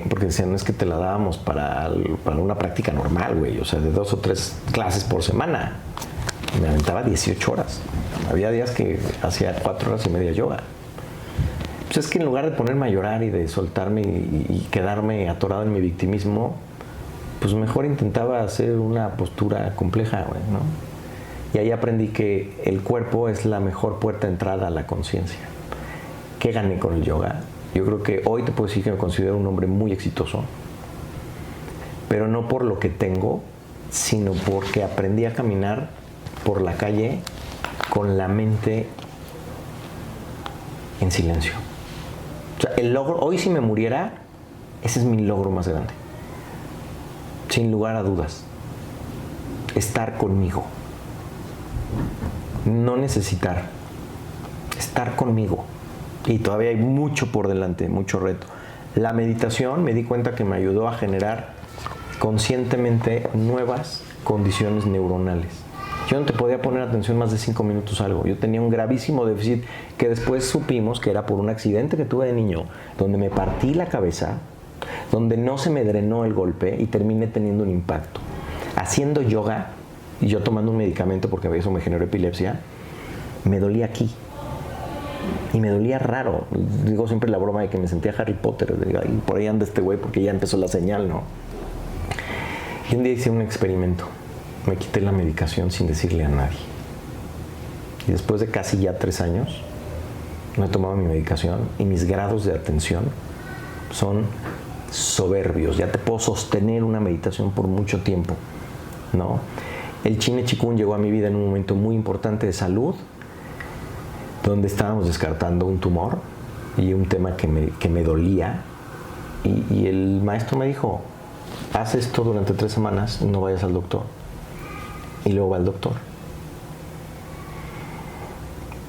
porque decían, no es que te la dábamos para una práctica normal, güey, o sea, de 2 o 3 clases por semana. Me aventaba 18 horas. Había días que hacía 4 horas y media yoga. Pues es que en lugar de ponerme a llorar y de soltarme y quedarme atorado en mi victimismo, pues mejor intentaba hacer una postura compleja, güey, ¿no? Y ahí aprendí que el cuerpo es la mejor puerta de entrada a la conciencia. ¿Qué gané con el yoga? Yo creo que hoy te puedo decir que me considero un hombre muy exitoso, pero no por lo que tengo, sino porque aprendí a caminar por la calle con la mente en silencio. O sea, el logro, hoy si me muriera, ese es mi logro más grande. Sin lugar a dudas. Estar conmigo. No necesitar. Estar conmigo. Y todavía hay mucho por delante, mucho reto. La meditación me di cuenta que me ayudó a generar conscientemente nuevas condiciones neuronales. Yo no te podía poner atención más de 5 minutos a algo. Yo tenía un gravísimo déficit que después supimos que era por un accidente que tuve de niño, donde me partí la cabeza, donde no se me drenó el golpe y terminé teniendo un impacto. Haciendo yoga y yo tomando un medicamento porque eso me generó epilepsia, me dolía aquí. Y me dolía raro. Digo siempre la broma de que me sentía Harry Potter. Y por ahí anda este güey porque ya empezó la señal, ¿no? Y un día hice un experimento. Me quité la medicación sin decirle a nadie. Y después de casi ya 3 años, no he tomado mi medicación y mis grados de atención son soberbios. Ya te puedo sostener una meditación por mucho tiempo, ¿no? El Chine Chikun llegó a mi vida en un momento muy importante de salud, donde estábamos descartando un tumor y un tema que me dolía. Y el maestro me dijo, haz esto durante 3 semanas, no vayas al doctor. Y luego va el doctor.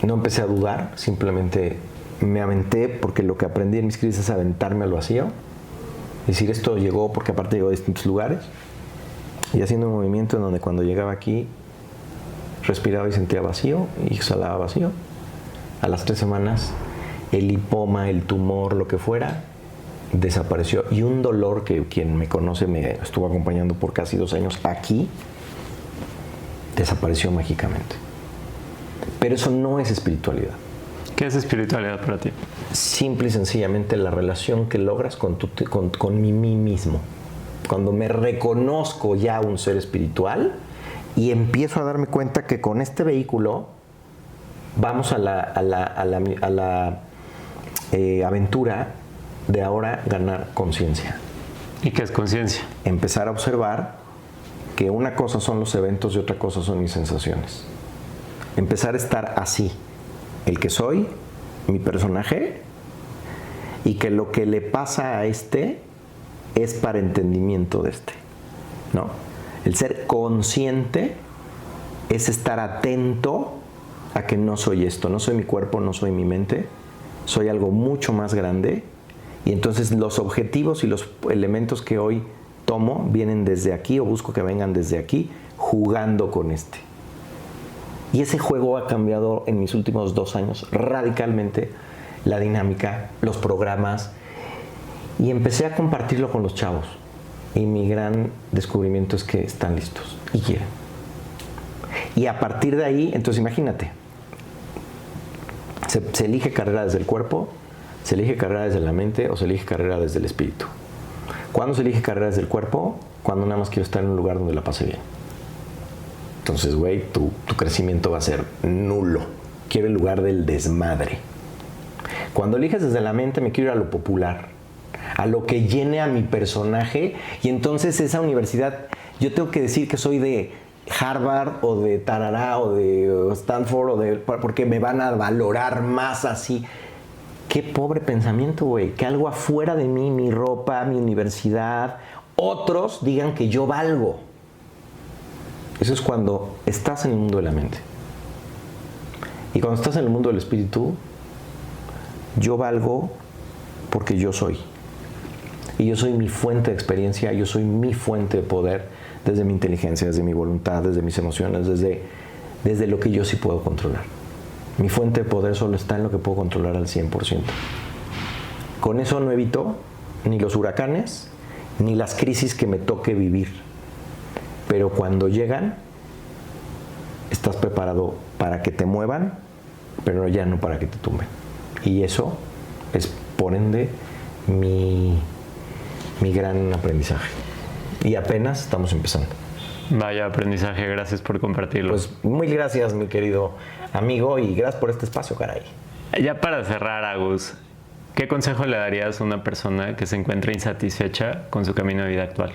No empecé a dudar, simplemente me aventé porque lo que aprendí en mis crisis es aventarme al vacío. Es decir, esto llegó porque aparte llegó de distintos lugares. Y haciendo un movimiento en donde cuando llegaba aquí respiraba y sentía vacío y exhalaba vacío. A las 3 semanas el lipoma, el tumor, lo que fuera, desapareció. Y un dolor que quien me conoce me estuvo acompañando por casi 2 años aquí, desapareció mágicamente. Pero eso no es espiritualidad. ¿Qué es espiritualidad para ti? Simple y sencillamente la relación que logras con mí mismo. Cuando me reconozco ya un ser espiritual y empiezo a darme cuenta que con este vehículo vamos a la aventura de ahora ganar conciencia. ¿Y qué es conciencia? Empezar a observar que una cosa son los eventos y otra cosa son mis sensaciones. Empezar a estar así, el que soy, mi personaje, y que lo que le pasa a este es para entendimiento de este, ¿no? El ser consciente es estar atento a que no soy esto, no soy mi cuerpo, no soy mi mente, soy algo mucho más grande, y entonces los objetivos y los elementos que hoy tomo vienen desde aquí o busco que vengan desde aquí, jugando con este. Y ese juego ha cambiado en mis últimos 2 años radicalmente la dinámica, los programas, y empecé a compartirlo con los chavos. Y mi gran descubrimiento es que están listos y quieren. Y a partir de ahí, entonces imagínate, se elige carrera desde el cuerpo, se elige carrera desde la mente o se elige carrera desde el espíritu. ¿Cuándo se elige carrera desde el cuerpo? Cuando nada más quiero estar en un lugar donde la pase bien. Entonces, güey, tu crecimiento va a ser nulo. Quiero el lugar del desmadre. Cuando eliges desde la mente, me quiero ir a lo popular, a lo que llene a mi personaje. Y entonces esa universidad, yo tengo que decir que soy de Harvard o de Tarará o de Stanford porque me van a valorar más así. Qué pobre pensamiento, güey. Que algo afuera de mí, mi ropa, mi universidad, otros digan que yo valgo. Eso es cuando estás en el mundo de la mente. Y cuando estás en el mundo del espíritu, yo valgo porque yo soy. Y yo soy mi fuente de experiencia, yo soy mi fuente de poder, desde mi inteligencia, desde mi voluntad, desde mis emociones, desde lo que yo sí puedo controlar. Mi fuente de poder solo está en lo que puedo controlar al 100%. Con eso no evito ni los huracanes, ni las crisis que me toque vivir. Pero cuando llegan, estás preparado para que te muevan, pero ya no para que te tumben. Y eso es, por ende, mi gran aprendizaje. Y apenas estamos empezando. Vaya aprendizaje, gracias por compartirlo. Pues muy gracias, mi querido amigo, y gracias por este espacio, caray. Ya para cerrar, Agus, ¿qué consejo le darías a una persona que se encuentra insatisfecha con su camino de vida actual?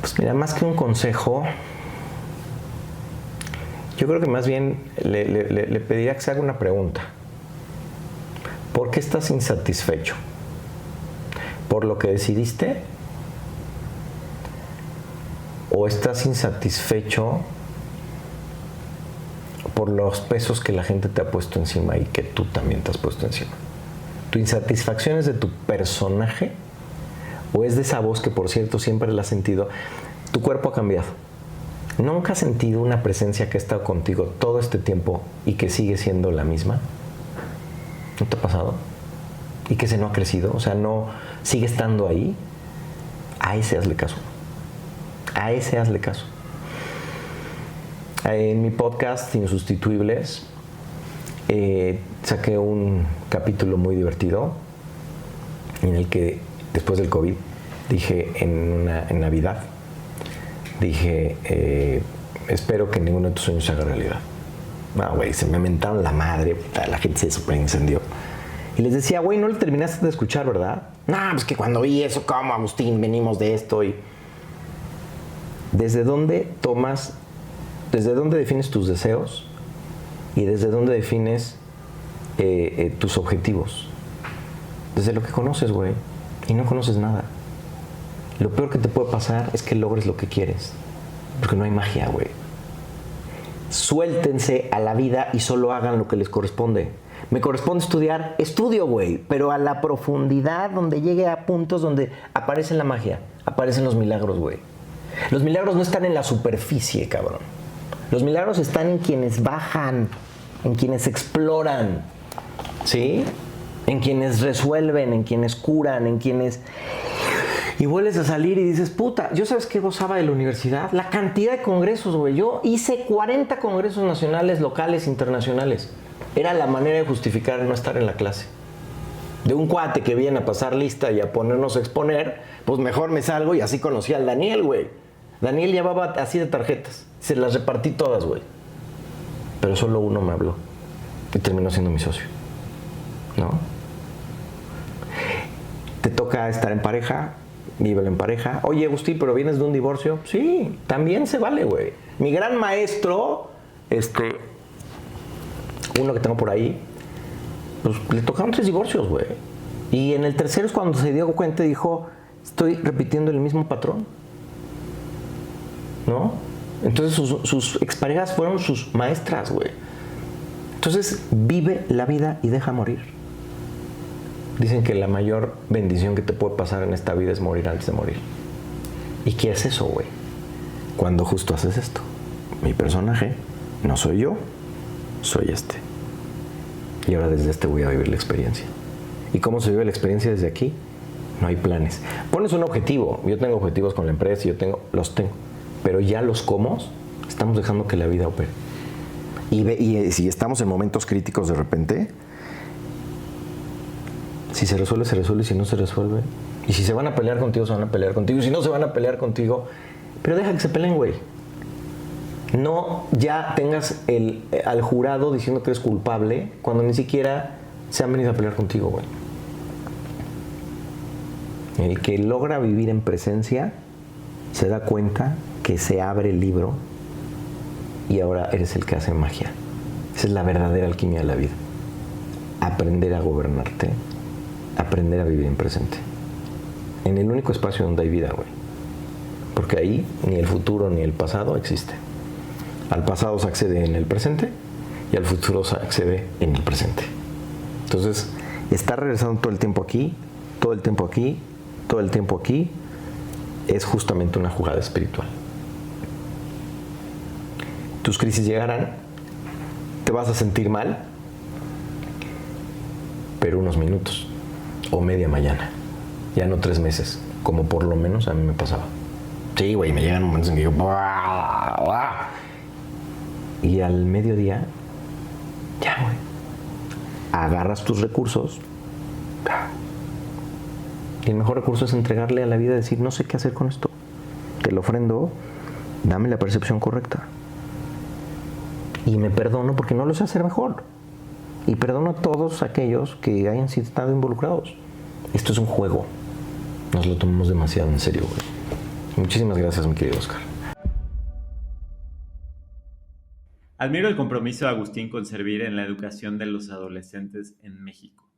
Pues mira, más que un consejo, yo creo que más bien le pediría que se haga una pregunta. ¿Por qué estás insatisfecho? ¿Por lo que decidiste? ¿O estás insatisfecho por los pesos que la gente te ha puesto encima y que tú también te has puesto encima? ¿Tu insatisfacción es de tu personaje? ¿O es de esa voz que, por cierto, siempre la has sentido? Tu cuerpo ha cambiado. ¿Nunca has sentido una presencia que ha estado contigo todo este tiempo y que sigue siendo la misma? ¿No te ha pasado? ¿Y que ese no ha crecido? O sea, no sigue estando ahí. A ese hazle caso. A ese hazle caso. En mi podcast Insustituibles saqué un capítulo muy divertido en el que después del COVID dije en Navidad, dije, espero que ninguno de tus sueños se haga realidad. No, güey, se me mentaron la madre, la gente se super incendió. Y les decía, güey, no le terminaste de escuchar, ¿verdad? No, pues que cuando vi eso, ¿cómo, Agustín? Venimos de esto y... ¿Desde dónde defines tus deseos y desde dónde defines tus objetivos? Desde lo que conoces, güey, y no conoces nada. Lo peor que te puede pasar es que logres lo que quieres, porque no hay magia, güey. Suéltense a la vida y solo hagan lo que les corresponde. Me corresponde estudiar, estudio, güey, pero a la profundidad donde llegue a puntos donde aparece la magia, aparecen los milagros, güey. Los milagros no están en la superficie, cabrón. Los milagros están en quienes bajan, en quienes exploran, ¿sí? En quienes resuelven, en quienes curan, en quienes... Y vuelves a salir y dices, puta, ¿yo sabes qué gozaba de la universidad? La cantidad de congresos, güey. Yo hice 40 congresos nacionales, locales, internacionales. Era la manera de justificar no estar en la clase. De un cuate que viene a pasar lista y a ponernos a exponer, pues mejor me salgo y así conocí al Daniel, güey. Daniel llevaba así de tarjetas. Se las repartí todas, güey. Pero solo uno me habló. Y terminó siendo mi socio. ¿No? Te toca estar en pareja, vívelo en pareja. Oye, Agustín, ¿pero vienes de un divorcio? Sí, también se vale, güey. Mi gran maestro, uno que tengo por ahí, pues le tocaron 3 divorcios, güey. Y en el tercero es cuando se dio cuenta y dijo, estoy repitiendo el mismo patrón. ¿No? Entonces sus exparejas fueron sus maestras, güey. Entonces vive la vida y deja morir. Dicen que la mayor bendición que te puede pasar en esta vida es morir antes de morir. ¿Y qué es eso, güey? Cuando justo haces esto. Mi personaje no soy yo, soy este. Y ahora desde este voy a vivir la experiencia. ¿Y cómo se vive la experiencia desde aquí? No hay planes. Pones un objetivo. Yo tengo objetivos con la empresa y los tengo. Pero ya los cómo estamos dejando que la vida opere. Y si estamos en momentos críticos de repente, si se resuelve, se resuelve. Si no se resuelve. Y si se van a pelear contigo, se van a pelear contigo. Y si no, se van a pelear contigo. Pero deja que se peleen, güey. No ya tengas al jurado diciendo que eres culpable cuando ni siquiera se han venido a pelear contigo, güey. El que logra vivir en presencia se da cuenta que se abre el libro y ahora eres el que hace magia. Esa es la verdadera alquimia de la vida. Aprender a gobernarte, aprender a vivir en presente. En el único espacio donde hay vida, güey. Porque ahí ni el futuro ni el pasado existe. Al pasado se accede en el presente y al futuro se accede en el presente. Entonces, estar regresando todo el tiempo aquí, todo el tiempo aquí, todo el tiempo aquí, es justamente una jugada espiritual. Tus crisis llegarán, te vas a sentir mal, pero unos minutos o media mañana, ya no 3 meses, como por lo menos a mí me pasaba. Sí, güey, me llegan momentos en que yo... Y al mediodía, ya, güey, agarras tus recursos. Y el mejor recurso es entregarle a la vida, decir, no sé qué hacer con esto. Te lo ofrendo, dame la percepción correcta. Y me perdono porque no lo sé hacer mejor. Y perdono a todos aquellos que hayan estado involucrados. Esto es un juego. Nos lo tomamos demasiado en serio, güey. Muchísimas gracias, mi querido Oscar. Admiro el compromiso de Agustín con servir en la educación de los adolescentes en México.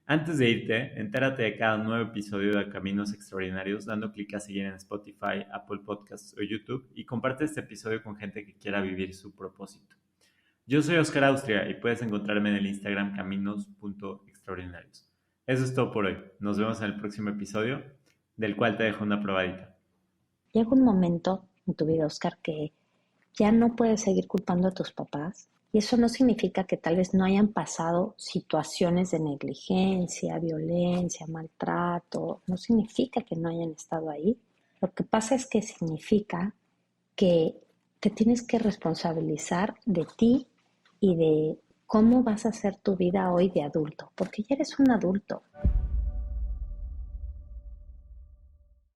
Antes de irte, entérate de cada nuevo episodio de Caminos Extraordinarios dando clic a seguir en Spotify, Apple Podcasts o YouTube y comparte este episodio con gente que quiera vivir su propósito. Yo soy Oscar Austria y puedes encontrarme en el Instagram caminos.extraordinarios. Eso es todo por hoy. Nos vemos en el próximo episodio, del cual te dejo una probadita. Llega un momento en tu vida, Oscar, que ya no puedes seguir culpando a tus papás. Y eso no significa que tal vez no hayan pasado situaciones de negligencia, violencia, maltrato. No significa que no hayan estado ahí. Lo que pasa es que significa que te tienes que responsabilizar de ti y de cómo vas a hacer tu vida hoy de adulto, porque ya eres un adulto.